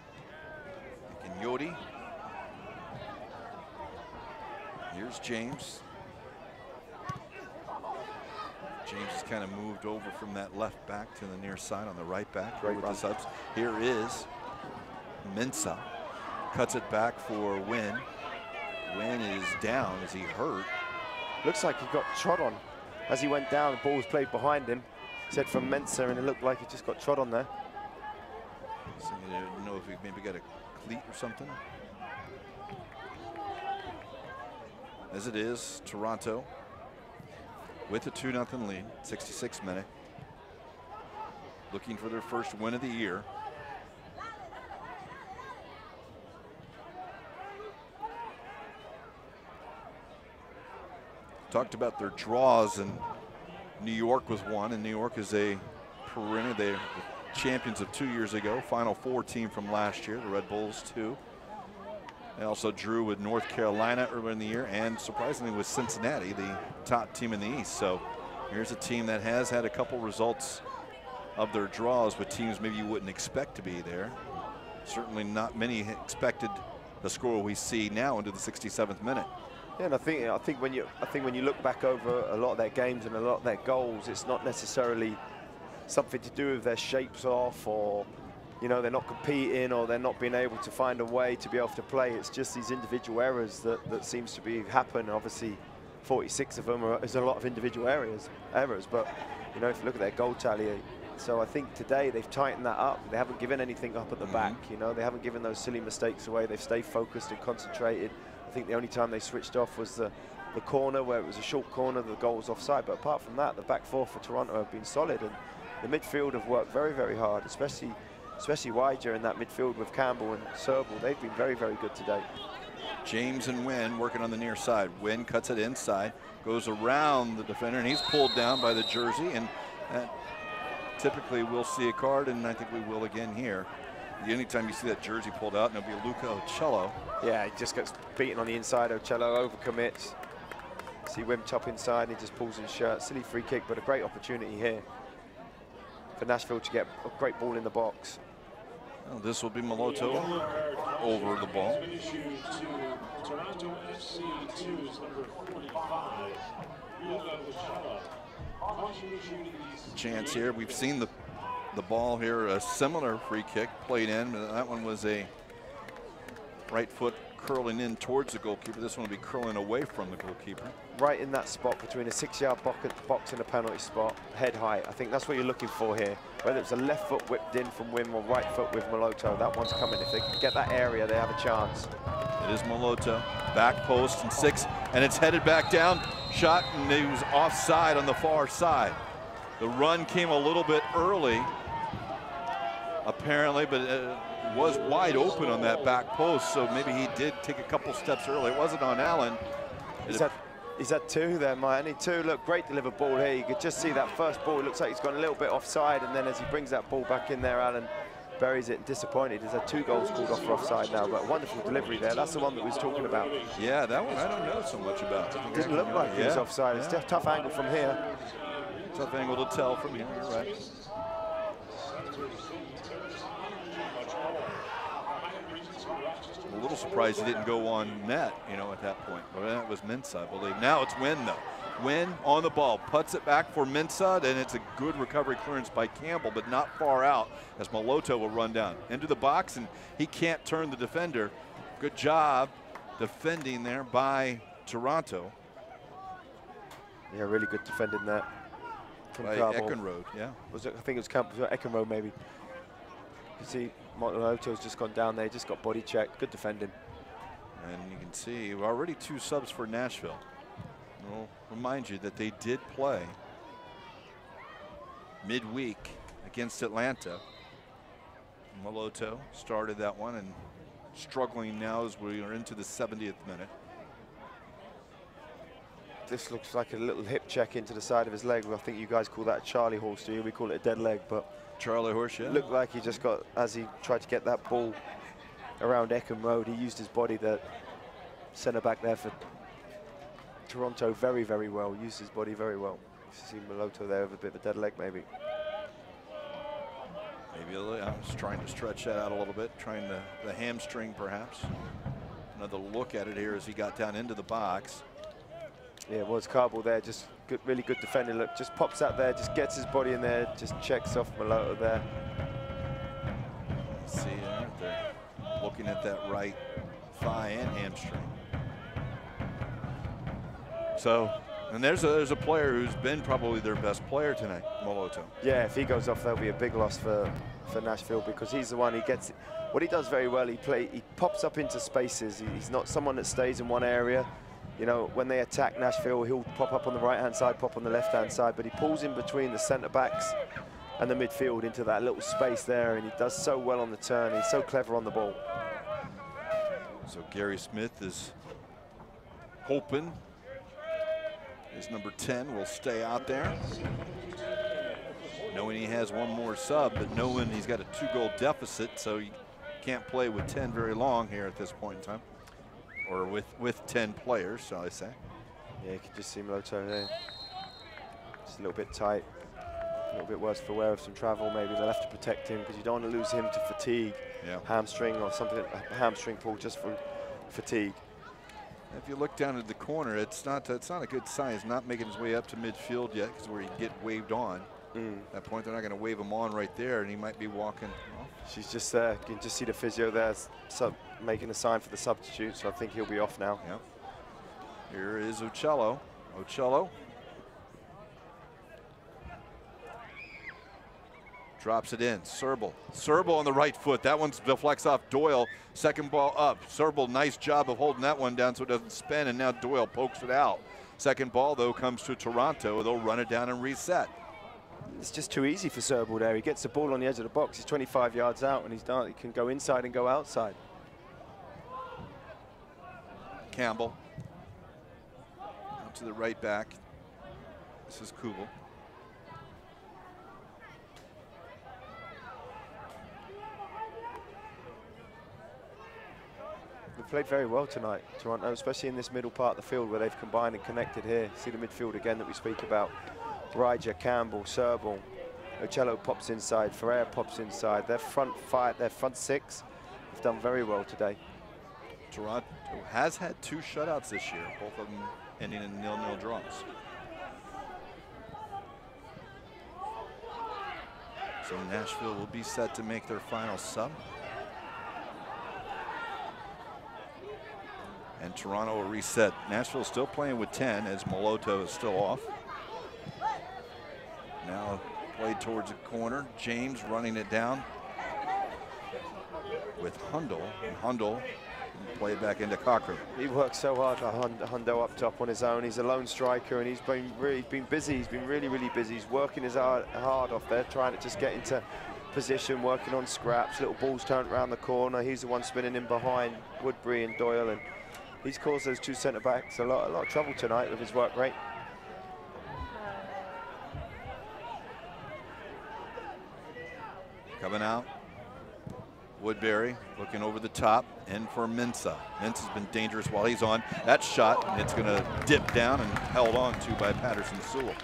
And Yodi. Here's James. James has kind of moved over from that left back to the near side on the right back. With the subs. Here is Mensah. Cuts it back for Wynn. Wynn is down. Is he hurt? Looks like he got trod on. As he went down, the ball was played behind him. Said from Mensah, and it looked like he just got trod on there. So I don't know if he maybe got a cleat or something. As it is, Toronto with a 2-0 lead, 66th minute. Looking for their first win of the year. Talked about their draws, and New York was one, and New York is a perennial. They're the champions of 2 years ago, Final Four team from last year, the Red Bulls too. They also drew with North Carolina earlier in the year, and surprisingly with Cincinnati, the top team in the East. So here's a team that has had a couple results of their draws with teams maybe you wouldn't expect to be there. Certainly not many expected the score we see now into the 67th minute. Yeah, and I think when you look back over a lot of their games and a lot of their goals, it's not necessarily something to do with their shapes off, or you know, they're not competing, or they're not being able to find a way to be able to play. It's just these individual errors that seems to be happen. Obviously 46 of them is a lot of individual errors, but you know, if you look at their goal tally, so I think today they've tightened that up. They haven't given anything up at the back, you know, they haven't given those silly mistakes away. They've stayed focused and concentrated. I think the only time they switched off was the corner, where it was a short corner, the goal was offside. But apart from that, the back four for Toronto have been solid, and the midfield have worked very, very hard, especially wide during that midfield with Campbell and Serble. They've been very, very good today. James and Wynn working on the near side. Wynn cuts it inside, goes around the defender, and he's pulled down by the jersey, and that typically we'll see a card, and I think we will again here. The only time you see that jersey pulled out, and it'll be Luca Ocello. Yeah, he just gets beaten on the inside. Ocello overcommits. See Wim top inside, and he just pulls his shirt. Silly free kick, but a great opportunity here for Nashville to get a great ball in the box. Well, this will be Maloto over the ball. Toronto FC 2's number 45, Luca Ocello. Chance here. We've seen the ball here, a similar free kick played in. That one was a right foot curling in towards the goalkeeper. This one will be curling away from the goalkeeper. Right in that spot between a 6-yard box and a penalty spot, head height. I think that's what you're looking for here. Whether it's a left foot whipped in from Wim or right foot with Maloto, that one's coming. If they can get that area, they have a chance. It is Maloto, back post and 6, and it's headed back down. Shot, and he was offside on the far side. The run came a little bit early, apparently, but it was wide open on that back post, so maybe he did take a couple steps early. It wasn't on Allen. He's had 2 there, Mike. Only 2. Look, great delivered ball here. You could just see that first ball. It looks like he's gone a little bit offside, and then as he brings that ball back in there, Allen buries it. Disappointed. He's had 2 goals called off for offside now, but a wonderful delivery there. That's the one that we was talking about. Yeah, that one I don't know so much about. It didn't look like he was offside. It's a tough angle from here. Tough angle to tell from here, you're right. I'm a little surprised he didn't go on net, you know, at that point. But that was Mensah, I believe. Now it's Wynn, though. Wynn on the ball, puts it back for Mensah, and it's a good recovery clearance by Campbell, but not far out as Maloto will run down into the box, and he can't turn the defender. Good job defending there by Toronto. Yeah, really good defending there. By Eckenrode, yeah. Was it, I think it was Eckenrode, maybe. You can see Maloto's just gone down there, just got body checked. Good defending. And you can see already 2 subs for Nashville. I'll remind you that they did play midweek against Atlanta. Maloto started that one and struggling now as we are into the 70th minute. This looks like a little hip check into the side of his leg. I think you guys call that a Charlie horse, do you? We call it a dead leg, but Charlie horse, yeah. Looked like he just got, as he tried to get that ball around Eckenrode, he used his body, the centre back there for Toronto, very, very well. Used his body very well. You see Maloto there with a bit of a dead leg, maybe. Maybe I'm just trying to stretch that out a little bit, trying the hamstring perhaps. Another look at it here as he got down into the box. Yeah, it was Carball there, just good, really good defending. Look, just pops out there, just gets his body in there, just checks off Maloto there. See, they're looking at that right thigh and hamstring. So, and there's a player who's been probably their best player tonight, Maloto. Yeah, if he goes off, that'll be a big loss for Nashville, because he's the one, he gets, what he does very well, he pops up into spaces. He's not someone that stays in one area. You know, when they attack Nashville, he'll pop up on the right-hand side, pop on the left-hand side, but he pulls in between the centre-backs and the midfield into that little space there, and he does so well on the turn. He's so clever on the ball. So Gary Smith is hoping his number 10 will stay out there, knowing he has one more sub, but knowing he's got a 2-goal deficit, so you can't play with 10 very long here at this point in time. Or with 10 players, shall I say. Yeah, you can just see Maloto there. Just a little bit tight, a little bit worse for wear of some travel. Maybe they'll have to protect him because you don't want to lose him to fatigue, hamstring or something, a hamstring pull just for fatigue. If you look down at the corner, it's not a good sign. He's not making his way up to midfield yet, because where he get waved on. At that point, they're not going to wave him on right there, and he might be walking off. She's just there. You can just see the physio there, making a sign for the substitute, so I think he'll be off now. Yep. Here is Ocello. Ocello drops it in. Serbal on the right foot. That one deflects off Doyle. Second ball up. Serbal, nice job of holding that one down so it doesn't spin, and now Doyle pokes it out. Second ball, though, comes to Toronto. They'll run it down and reset. It's just too easy for Serbal there. He gets the ball on the edge of the box. He's 25 yards out, and he can go inside and go outside. Campbell out to the right back. This is Kubel. They've played very well tonight, Toronto, especially in this middle part of the field where they've combined and connected here. See the midfield again that we speak about. Ryder, Campbell, Serbal, Ocello pops inside, Ferreira pops inside. Their front five, their front six have done very well today. Toronto has had 2 shutouts this year, both of them ending in 0-0 draws. So Nashville will be set to make their final sub. And Toronto will reset. Nashville still playing with 10 as Moloto is still off. Now played towards the corner. James running it down with Hundle. And Hundle play it back into Cochran. He works so hard for Hundo up top on his own. He's a lone striker, and he's been busy. He's been really busy. He's working his hard off there, trying to just get into position, working on scraps, little balls turned around the corner. He's the one spinning in behind Woodbury and Doyle, and he's caused those two centre backs a lot of trouble tonight with his work rate. Coming out, Woodbury looking over the top, in for Mensah. Mensah's been dangerous while he's on. That shot, and it's going to dip down and held on to by Patterson Sewell.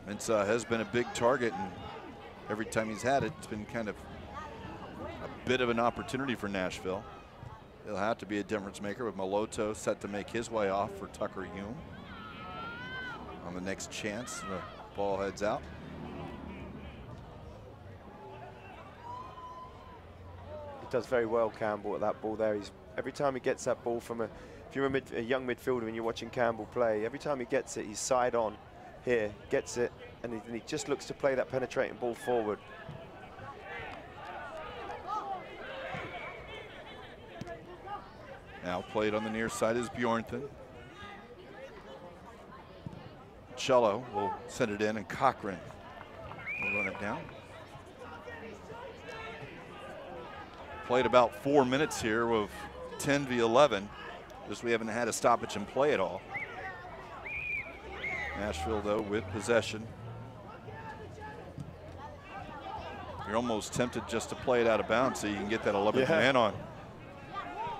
Mensah has been a big target, and every time he's had it, it's been kind of a bit of an opportunity for Nashville. He'll have to be a difference maker with Moloto set to make his way off for Tucker Hume. On the next chance, the ball heads out. He does very well, Campbell, at that ball there. Every time he gets that ball from if you're a young midfielder and you're watching Campbell play, every time he gets it, he's side on here, gets it, and he just looks to play that penetrating ball forward. Now played on the near side is Bjornthen. Cello will send it in, and Cochran will run it down. Played about 4 minutes here with 10-11. Just we haven't had a stoppage in play at all. Nashville, though, with possession. You're almost tempted just to play it out of bounds so you can get that 11th man on.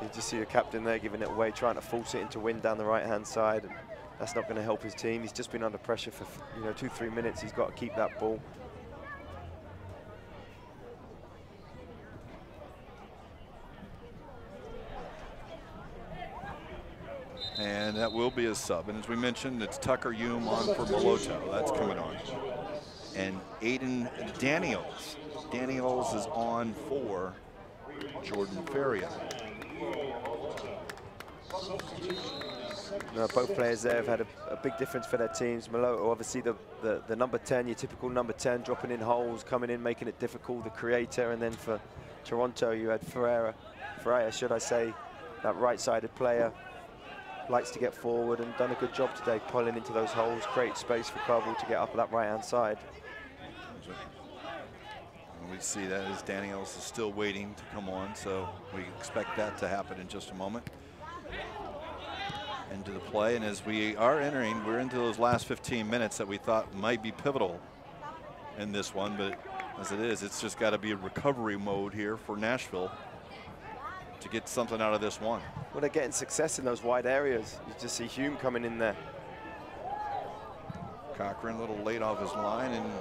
You just see the captain there giving it away, trying to force it into wind down the right-hand side. And that's not going to help his team. He's just been under pressure for 2-3 minutes. He's got to keep that ball. And that will be a sub. And as we mentioned, it's Tucker Hume on for Moloto. That's coming on. And Aiden Daniels. Daniels is on for Jordan Feria. Both players there have had a big difference for their teams. Moloto, obviously the number 10, your typical number 10, dropping in holes, coming in, making it difficult, the creator. And then for Toronto, you had Ferreira, should I say, that right-sided player. Likes to get forward and done a good job today, pulling into those holes, create space for Carvel to get up that right-hand side. And we see that as Daniels is still waiting to come on, so we expect that to happen in just a moment. Into the play, and as we are entering, we're into those last 15 minutes that we thought might be pivotal in this one, but as it is, it's just got to be a recovery mode here for Nashville to get something out of this one. Well, they're getting success in those wide areas. You just see Hume coming in there. Cochran a little late off his line and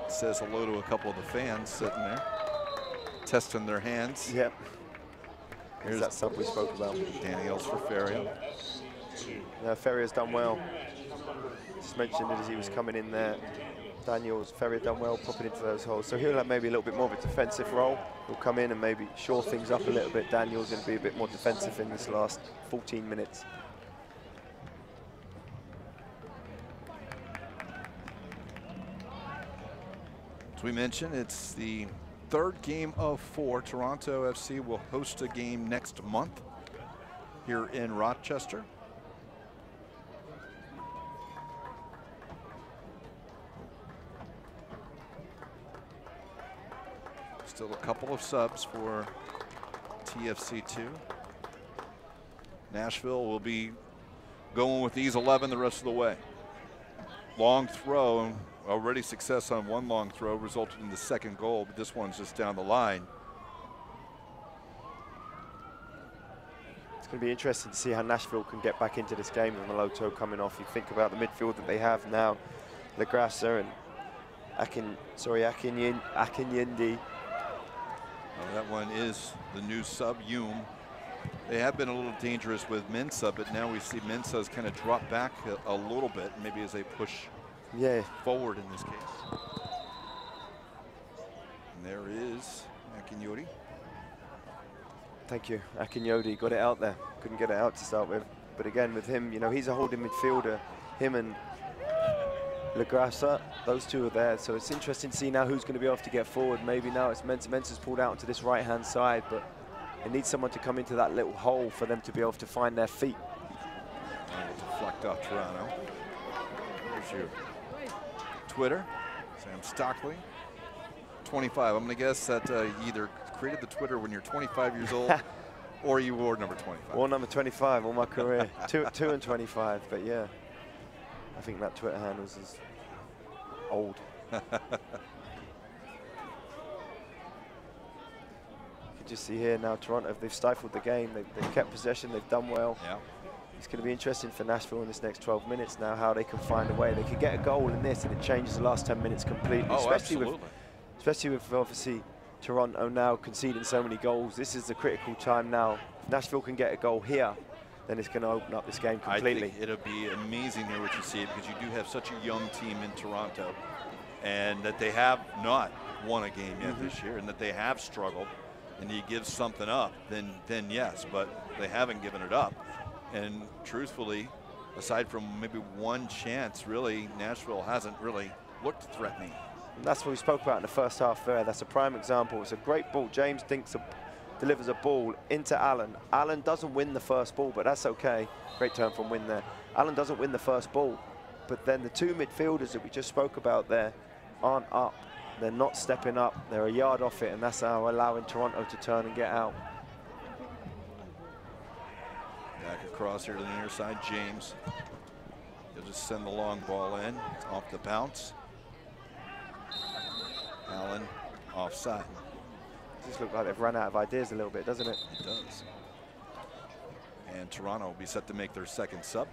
says hello to a couple of the fans sitting there, testing their hands. Yep. Here's that sub we spoke about. Daniels for Feria. Ferria's done well. Just mentioned it as he was coming in there. Feria done well popping into those holes. So he'll have maybe a little bit more of a defensive role. He'll come in and maybe shore things up a little bit. Daniel's going to be a bit more defensive in this last 14 minutes. As we mentioned, it's the third game of 4. Toronto FC will host a game next month here in Rochester. Still a couple of subs for TFC2. Nashville will be going with these 11 the rest of the way. Long throw, already success on one long throw resulted in the second goal, but this one's just down the line. It's going to be interesting to see how Nashville can get back into this game with Moloto coming off. You think about the midfield that they have now, Lagrassa and Akinyindi. Well, that one is the new sub, Hume. They have been a little dangerous with Mensah, but now we see Mensah's kind of drop back a little bit, maybe as they push forward in this case. And there is Akinyori. Thank you. Akinyodi got it out there. Couldn't get it out to start with. But again, with him, you know, he's a holding midfielder. Him and Lagrassa, those two are there. So it's interesting to see now who's going to be able to get forward. Maybe now it's Mensah. Mensah's pulled out onto this right-hand side, but it needs someone to come into that little hole for them to be able to find their feet. Deflect off Toronto. Here's your Twitter, Sam Stockley. 25. I'm going to guess that you either created the Twitter when you're 25 years old or you wore number 25. Wore number 25 all my career. two and 25, but yeah. I think that Twitter handle is old. You can just see here now Toronto, they've stifled the game. They've kept possession, they've done well. Yeah. It's going to be interesting for Nashville in this next 12 minutes now, how they can find a way. They could get a goal in this and it changes the last 10 minutes completely. Oh, especially with obviously Toronto now conceding so many goals. This is the critical time now. If Nashville can get a goal here, then it's going to open up this game completely. I think it'll be amazing here what you see, because you do have such a young team in Toronto, and that they have not won a game yet this year, and that they have struggled. And you give something up, then yes, but they haven't given it up. And truthfully, aside from maybe one chance, really, Nashville hasn't really looked threatening. And that's what we spoke about in the first half there. That's a prime example. It's a great ball. James delivers a ball into Allen. Allen doesn't win the first ball, but that's okay. Great turn from Wynn there. Allen doesn't win the first ball, but then the two midfielders that we just spoke about there aren't up. They're not stepping up. They're a yard off it, and that's how allowing Toronto to turn and get out. Back across here to the near side, James. He'll just send the long ball in. It's off the bounce. Allen offside. Just look like they've run out of ideas a little bit, doesn't it? It does. And Toronto will be set to make their second sub.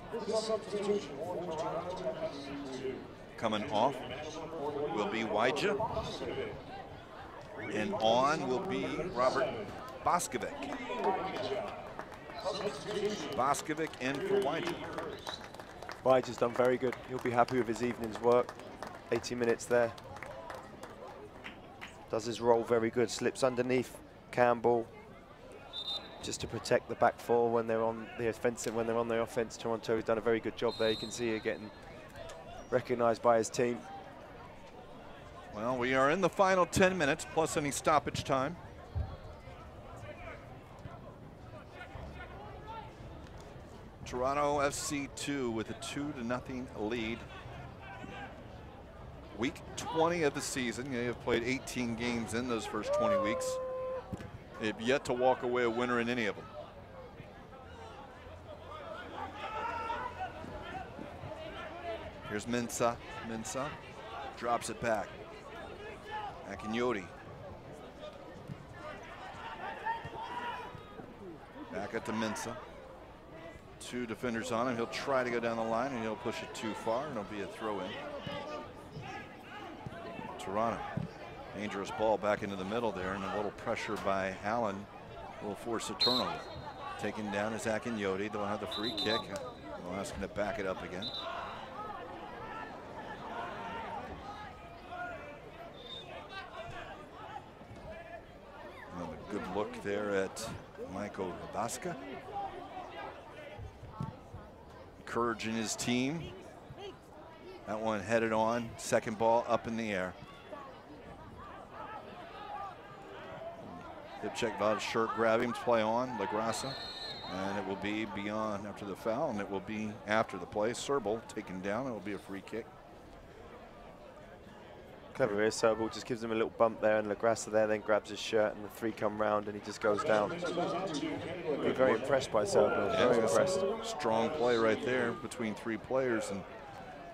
Coming off will be Wyja. And on will be Robert Boskovic. Boskovic in for Wyja. Wyja's done very good. He'll be happy with his evening's work. 80 minutes there. Does his role very good. Slips underneath Campbell just to protect the back four when they're on the offensive. When they're on the offense, Toronto has done a very good job there. You can see it getting recognized by his team. Well, we are in the final 10 minutes plus any stoppage time. Toronto FC 2 with a 2-0 lead. Week 20 of the season. They have played 18 games in those first 20 weeks. They've yet to walk away a winner in any of them. Here's Mensah. Mensah drops it back. Akinyodi. Back at the Mensah. Two defenders on him. He'll try to go down the line and he'll push it too far and it'll be a throw in. Toronto. Dangerous ball back into the middle there, and a little pressure by Allen will force a turnover. Taken down is Akinyodi. They'll have the free kick. They'll ask him to back it up again. Another good look there at Michael Rabaska. Encouraging his team. That one headed on. Second ball up in the air. Hip check about his shirt, grab him, play on, Lagrassa. And it will be beyond after the foul, and it will be after the play. Serbal taken down, it will be a free kick. Clever here, Serbal just gives him a little bump there, and Lagrassa there then grabs his shirt, and the three come round, and he just goes down. Be very impressed by Serbal, very impressed. Strong play right there between three players, and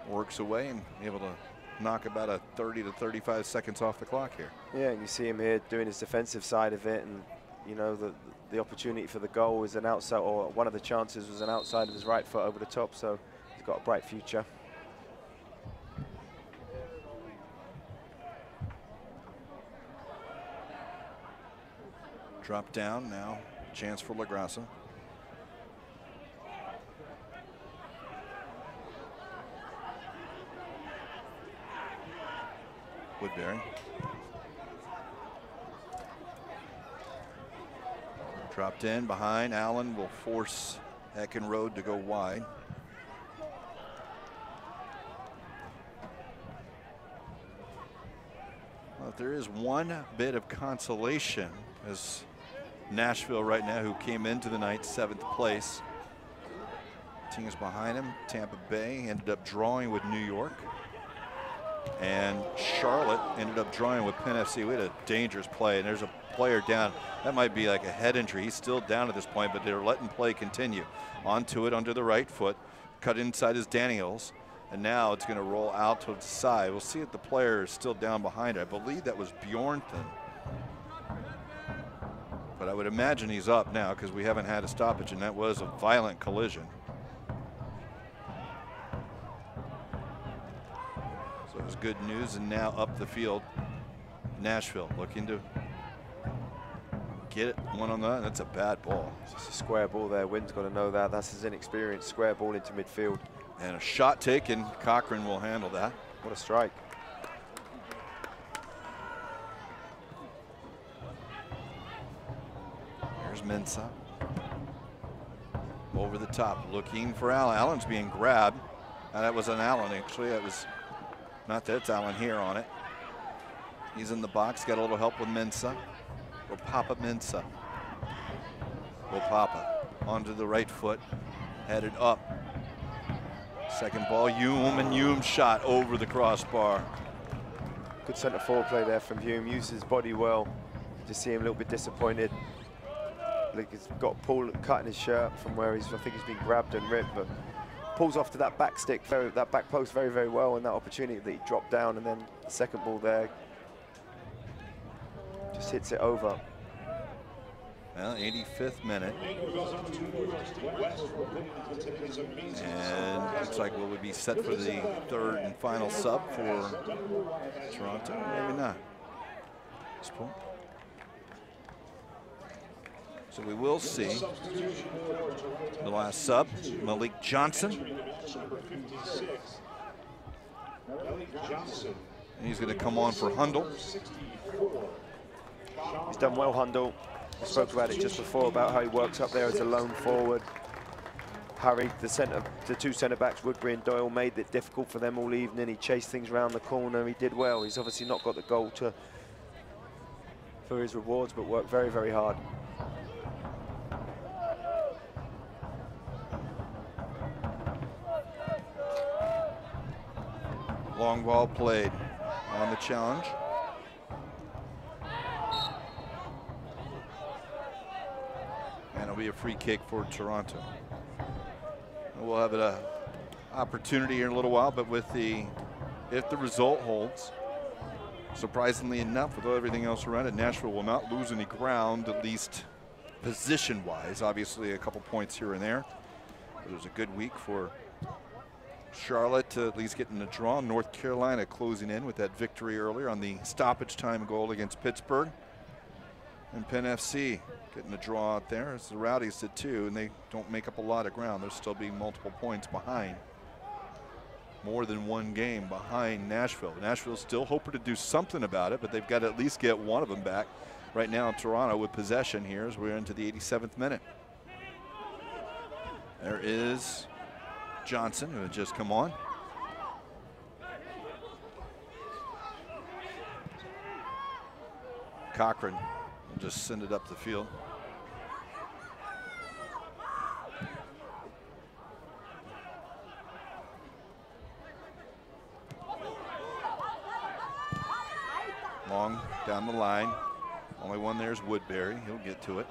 works away and able to knock about a 30 to 35 seconds off the clock here. Yeah, and you see him here doing his defensive side of it, and you know the opportunity for the goal is an outside, or one of the chances was an outside of his right foot over the top, so he's got a bright future. Drop down now, chance for Lagrassa. Woodbury. Dropped in behind. Allen will force Eckenrode to go wide. Well, if there is one bit of consolation, as Nashville right now, who came into the night 7th place. Teams behind him, Tampa Bay ended up drawing with New York. And Charlotte ended up drawing with Penn FC. We had a dangerous play, and there's a player down. That might be like a head injury. He's still down at this point, but they're letting play continue. Onto it under the right foot, cut inside his Daniels, and now it's going to roll out to the side. We'll see if the player is still down behind it. I believe that was Bjornson. But I would imagine he's up now because we haven't had a stoppage, and that was a violent collision. So it was good news, and now up the field, Nashville looking to get it one on the, that's a bad ball. It's just a square ball there. Wynn's got to know that. That's his inexperience. Square ball into midfield. And a shot taken. Cochran will handle that. What a strike. Here's Mensah. Over the top, looking for Allen. Allen's being grabbed. That was an Allen, actually. That was not that, it's Allen here on it. He's in the box, got a little help with Mensah. Papa Mensah. Papa onto the right foot, headed up. Second ball, Hume, and Hume shot over the crossbar. Good centre forward play there from Hume. Used his body well. Just see him a little bit disappointed. Like he's got Paul cutting his shirt from where I think he's been grabbed and ripped, but pulls off to that back stick, that back post very, very well, and that opportunity that he dropped down, and then the second ball there just hits it over. Well, 85th minute. And looks like we'll be set for the third and final sub for Toronto. Maybe not. This point. So we will see the last sub, Malik Johnson. And he's going to come on for Hundle. He's done well, Hundle. We spoke about it just before about how he works up there as a lone forward. Harry, the two centre backs, Woodbury and Doyle, made it difficult for them all evening. He chased things around the corner. He did well. He's obviously not got the goal for his rewards, but worked very, very hard. Long ball played on the challenge. And it'll be a free kick for Toronto. We'll have an opportunity here in a little while, but with if the result holds, surprisingly enough, with everything else around it, Nashville will not lose any ground, at least position-wise. Obviously, a couple points here and there. But it was a good week for Charlotte to at least getting a draw. North Carolina closing in with that victory earlier on the stoppage time goal against Pittsburgh. And Penn FC getting a draw out there, as the Rowdies did too, and they don't make up a lot of ground. They'll still be multiple points behind. More than one game behind Nashville. Nashville's still hoping to do something about it, but they've got to at least get one of them back. Right now, Toronto with possession here as we're into the 87th minute. There is Johnson, who had just come on. Cochran will just send it up the field. Long down the line. Only one there is Woodbury. He'll get to it.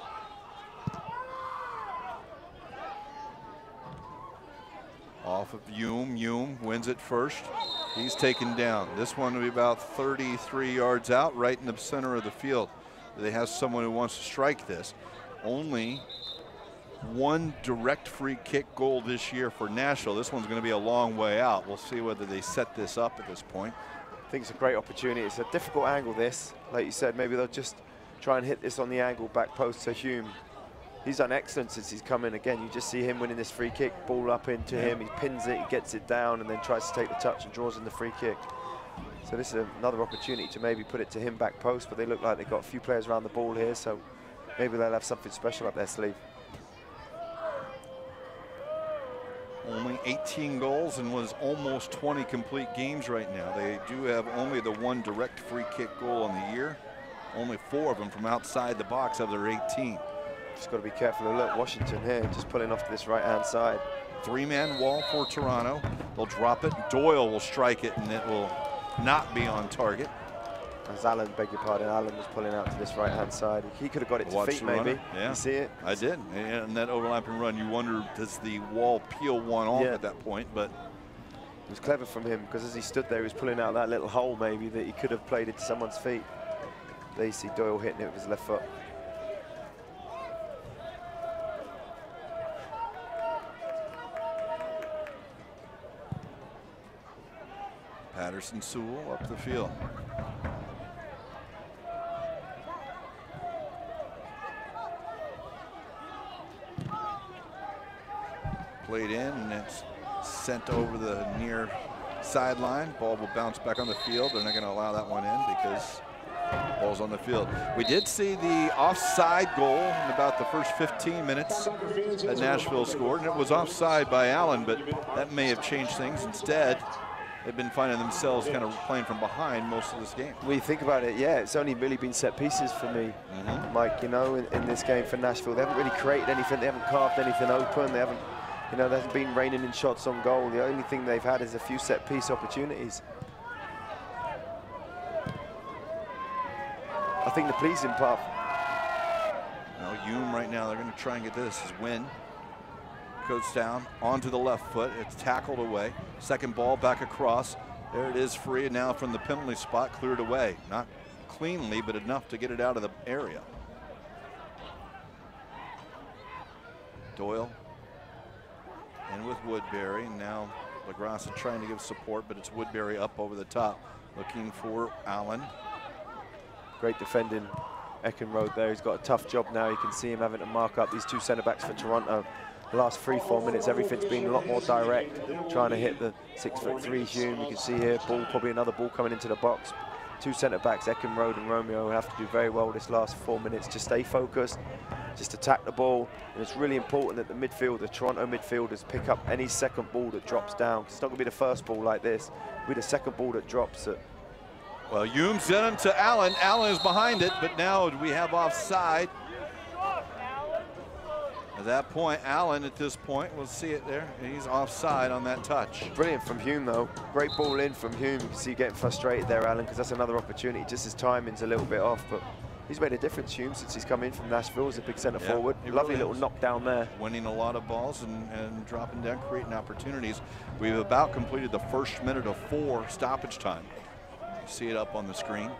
Off of Hume. Hume wins it first. He's taken down. This one will be about 33 yards out, right in the center of the field. They have someone who wants to strike this. Only one direct free kick goal this year for Nashville. This one's going to be a long way out. We'll see whether they set this up at this point. I think it's a great opportunity. It's a difficult angle, this. Like you said, maybe they'll just try and hit this on the angle back post to Hume. He's done excellent since he's come in. Again, you just see him winning this free kick, ball up into him, he pins it, he gets it down, and then tries to take the touch and draws in the free kick. So this is another opportunity to maybe put it to him back post, but they look like they've got a few players around the ball here, so maybe they'll have something special up their sleeve. Only 18 goals and was almost 20 complete games right now. They do have only the one direct free kick goal on the year. Only 4 of them from outside the box of their 18. Just got to be careful. Look, Washington here, just pulling off to this right-hand side. 3-man wall for Toronto. They'll drop it. Doyle will strike it, and it will not be on target. As Allen, beg your pardon, Allen was pulling out to this right-hand side. He could have got it to feet, maybe. Yeah. You see it? I did. And that overlapping run, you wonder, does the wall peel one off at that point? But it was clever from him, because as he stood there, he was pulling out that little hole, maybe, that he could have played it to someone's feet. There you see Doyle hitting it with his left foot. Patterson Sewell up the field. Played in, and it's sent over the near sideline. Ball will bounce back on the field. They're not going to allow that one in because ball's on the field. We did see the offside goal in about the first 15 minutes that Nashville scored, and it was offside by Allen, but that may have changed things. Instead, they've been finding themselves kind of playing from behind most of this game. When you think about it, yeah, it's only really been set pieces for me, Mike, you know, in this game for Nashville. They haven't really created anything. They haven't carved anything open. They haven't, you know, there hasn't been raining in shots on goal. The only thing they've had is a few set piece opportunities. I think the pleasing part. Now Hume right now, they're going to try and get this. Is Wynn. Goes down onto the left foot. It's tackled away. Second ball back across. There it is, free, and now from the penalty spot, cleared away. Not cleanly, but enough to get it out of the area. Doyle in with Woodbury. Now LaGrassa trying to give support, but it's Woodbury up over the top, looking for Allen. Great defending, Eckenrode there. He's got a tough job now. You can see him having to mark up these 2 centre-backs for Toronto. The last 3-4 minutes, everything's been a lot more direct, trying to hit the 6'3" Hume. You can see here, probably another ball coming into the box. 2 centre-backs, Eckenrode and Romeo, have to do very well this last 4 minutes. Just stay focused, just attack the ball. And it's really important that the Toronto midfielders pick up any second ball that drops down. It's not going to be the first ball like this. It'll be the second ball that drops it. Well, Hume sent him to Allen. Allen is behind it, but now we have offside. At that point, Allen at this point, we'll see it there. He's offside on that touch. Brilliant from Hume, though. Great ball in from Hume. You can see getting frustrated there, Allen, because that's another opportunity. Just his timing's a little bit off, but he's made a difference, Hume, since he's come in from Nashville as a big centre forward. Lovely really little knockdown there. Winning a lot of balls and dropping down, creating opportunities. We've about completed the first minute of 4 stoppage time. You see it up on the screen.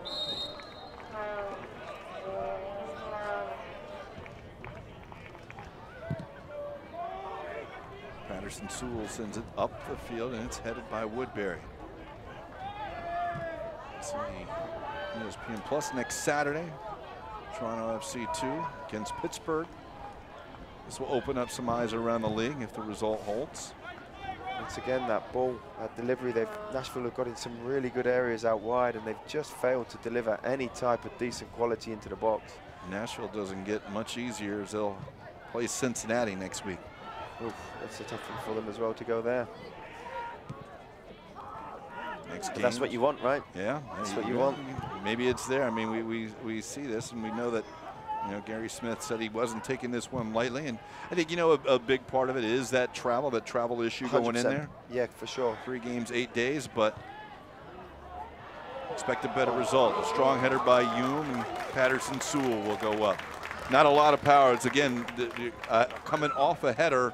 Patterson Sewell sends it up the field, and it's headed by Woodbury. Let's see, ESPN Plus next Saturday. Toronto FC 2 against Pittsburgh. This will open up some eyes around the league if the result holds. Once again, that ball, that delivery, Nashville have got in some really good areas out wide, and they've just failed to deliver any type of decent quality into the box. Nashville doesn't get much easier as they'll play Cincinnati next week. Oof, that's a tough one for them as well to go there. Next game. That's what you want, right? Yeah, that's what you want. Maybe it's there. I mean, we see this, and we know that, you know, Gary Smith said he wasn't taking this one lightly, and I think, you know, a big part of it is that travel issue 100%. Going in there. Yeah, for sure. 3 games, 8 days, but expect a better result. A strong header by Hume, and Patterson Sewell will go up. Not a lot of power. It's again coming off a header.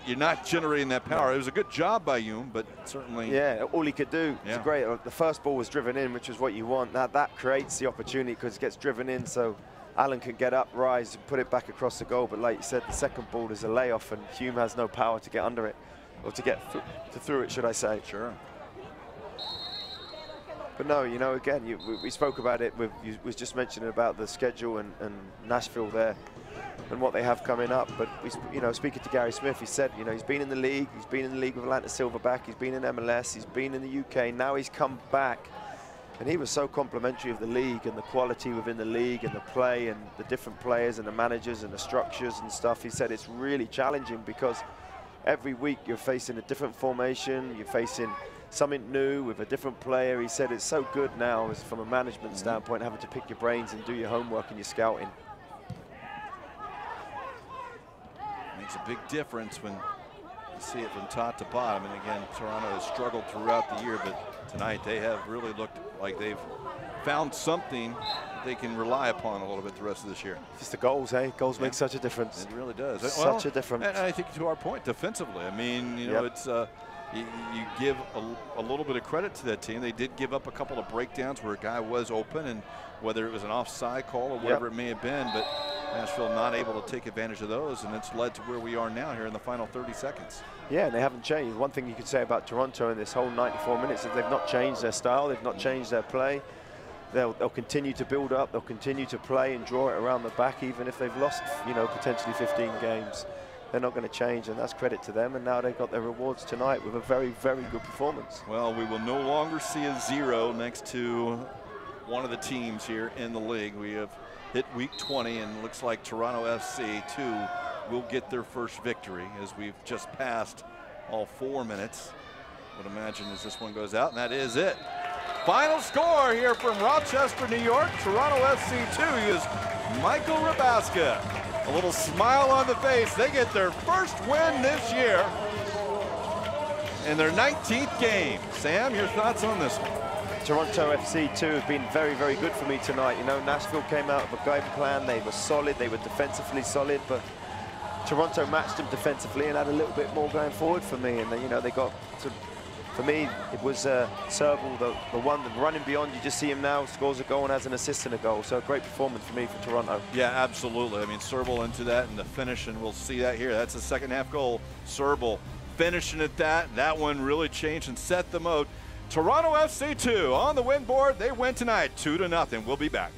You're not generating that power. It was a good job by Hume, but certainly. Yeah, all he could do. Yeah. It's great. The first ball was driven in, which is what you want. That creates the opportunity because it gets driven in, so Allen can get up, rise, and put it back across the goal. But like you said, the second ball is a layoff, and Hume has no power to get under it, or to get through it, should I say. Sure. But no, you know, again, we spoke about it. You was just mentioning about the schedule and Nashville there and what they have coming up. But you know, speaking to Gary Smith, he said, you know, he's been in the league. He's been in the league with Atlanta Silverback. He's been in MLS. He's been in the UK. Now he's come back And he was so complimentary of the league and the quality within the league and the play and the different players and the managers and the structures and stuff. He said it's really challenging because every week you're facing a different formation, you're facing something new with a different player. He said it's so good now from a management standpoint, having to pick your brains and do your homework and your scouting. Makes a big difference when you see it from top to bottom. And again, Toronto has struggled throughout the year, but tonight they have really looked like they've found something that they can rely upon a little bit the rest of this year. Just the goals, eh? Goals make such a difference. It really does. Such a difference. And I think to our point, defensively, I mean, you know, it's you give a little bit of credit to that team. They did give up a couple of breakdowns where a guy was open, and whether it was an offside call or whatever it may have been, but Nashville not able to take advantage of those, and it's led to where we are now here in the final 30 seconds. Yeah, and they haven't changed. One thing you could say about Toronto in this whole 94 minutes is they've not changed their style, they've not changed their play. They'll continue to build up, they'll continue to play and draw it around the back, even if they've lost, you know, potentially 15 games. They're not going to change, and that's credit to them. And now they've got their rewards tonight with a very, very good performance. Well, we will no longer see a 0 next to one of the teams here in the league. We have hit week 20, and it looks like Toronto FC 2 will get their first victory as we've just passed all 4 minutes. Would imagine as this one goes out, and that is it. Final score here from Rochester, New York. Toronto FC 2 is Michael Rabaska. A little smile on the face. They get their first win this year in their 19th game. Sam, your thoughts on this one? Toronto FC 2 have been very, very good for me tonight. You know, Nashville came out with a game plan. They were solid. They were defensively solid, but Toronto matched them defensively and had a little bit more going forward for me. And, you know, they got to, for me, it was Serval, the one that running beyond. You just see him now, scores a goal and has an assist and a goal. So a great performance for me for Toronto. Yeah, absolutely. I mean, Serval into that and the finish, and we'll see that here. That's the second half goal. Serval finishing at that. That one really changed and set the mode. Toronto FC 2 on the win board. They win tonight 2-0. We'll be back.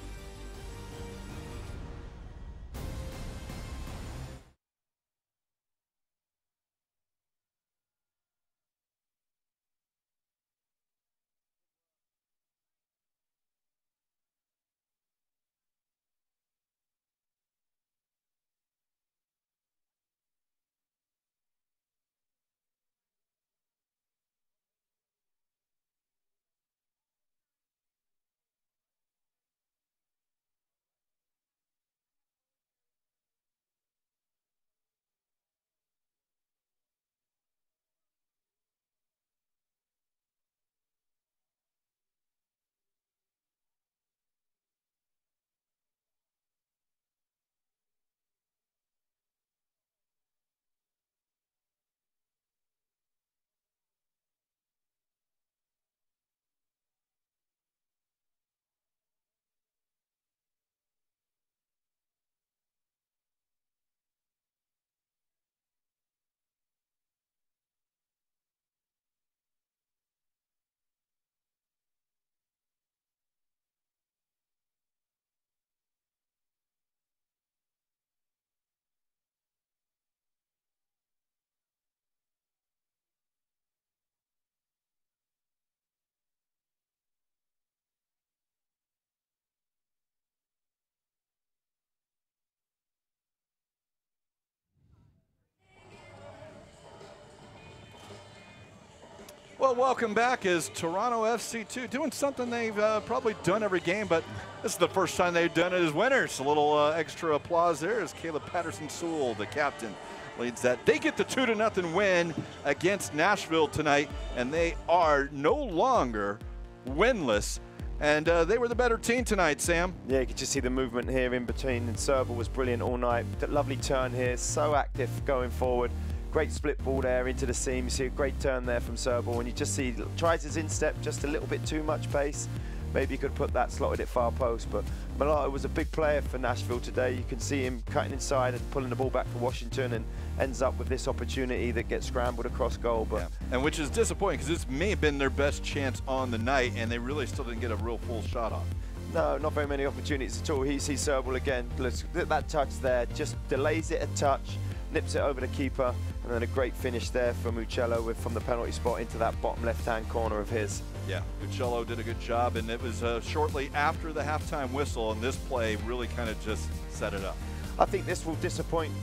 Well, welcome back as Toronto FC 2 doing something they've probably done every game, but this is the first time they've done it as winners. A little extra applause there as Caleb Patterson-Sewell, the captain, leads that. They get the 2-0 win against Nashville tonight, and they are no longer winless. And they were the better team tonight, Sam. Yeah, you could just see the movement here in between, and Serval was brilliant all night. That lovely turn here, so active going forward. Great split ball there into the seam. You see a great turn there from Serval, and you just see, tries his instep, just a little bit too much pace. Maybe you could put that slotted at far post, but Malik was a big player for Nashville today. You can see him cutting inside and pulling the ball back for Washington, and ends up with this opportunity that gets scrambled across goal. But and which is disappointing because this may have been their best chance on the night, and they really still didn't get a real full shot off. No, not very many opportunities at all. He sees Serval again. That touch there just delays it a touch. nips it over the keeper, and then a great finish there from Uccello from the penalty spot into that bottom left-hand corner of his. Yeah, Uccello did a good job, and it was shortly after the halftime whistle, and this play really kind of just set it up. I think this will disappoint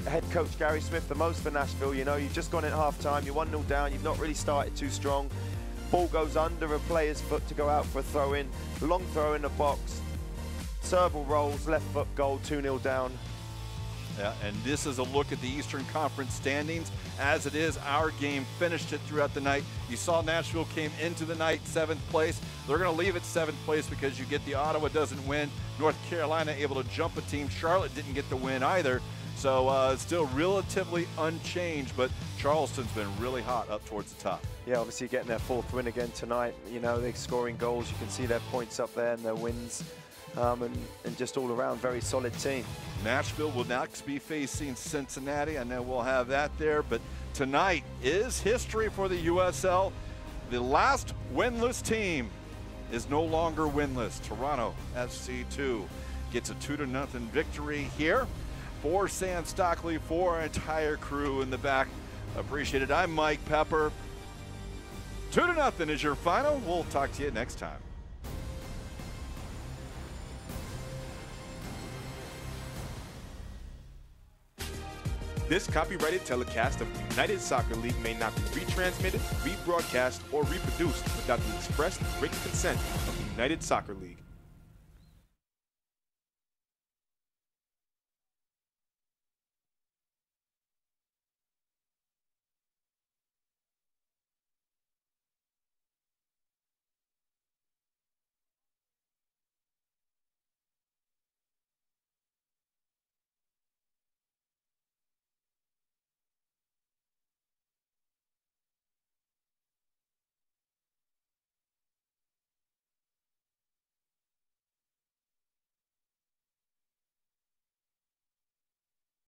head coach Gary Smith the most for Nashville. You know, you've just gone in at halftime, you're 1-0 down, you've not really started too strong. Ball goes under a player's foot to go out for a throw-in, long throw in the box. Serval rolls, left foot goal, 2-0 down. Yeah, and this is a look at the Eastern Conference standings. As it is, our game finished it throughout the night. You saw Nashville came into the night 7th place. They're going to leave it 7th place because you get the Ottawa doesn't win. North Carolina able to jump a team. Charlotte didn't get the win either. So it's still relatively unchanged, but Charleston's been really hot up towards the top. Yeah, obviously getting their 4th win again tonight. You know, they're scoring goals. You can see their points up there and their wins. And just all around, very solid team. Nashville will next be facing Cincinnati. I know we'll have that there, but tonight is history for the USL. The last winless team is no longer winless. Toronto FC2 gets a 2-0 victory here. For Sam Stockley, for our entire crew in the back. Appreciate it. I'm Mike Pepper. 2-0 is your final. We'll talk to you next time. This copyrighted telecast of the United Soccer League may not be retransmitted, rebroadcast, or reproduced without the express written consent of the United Soccer League.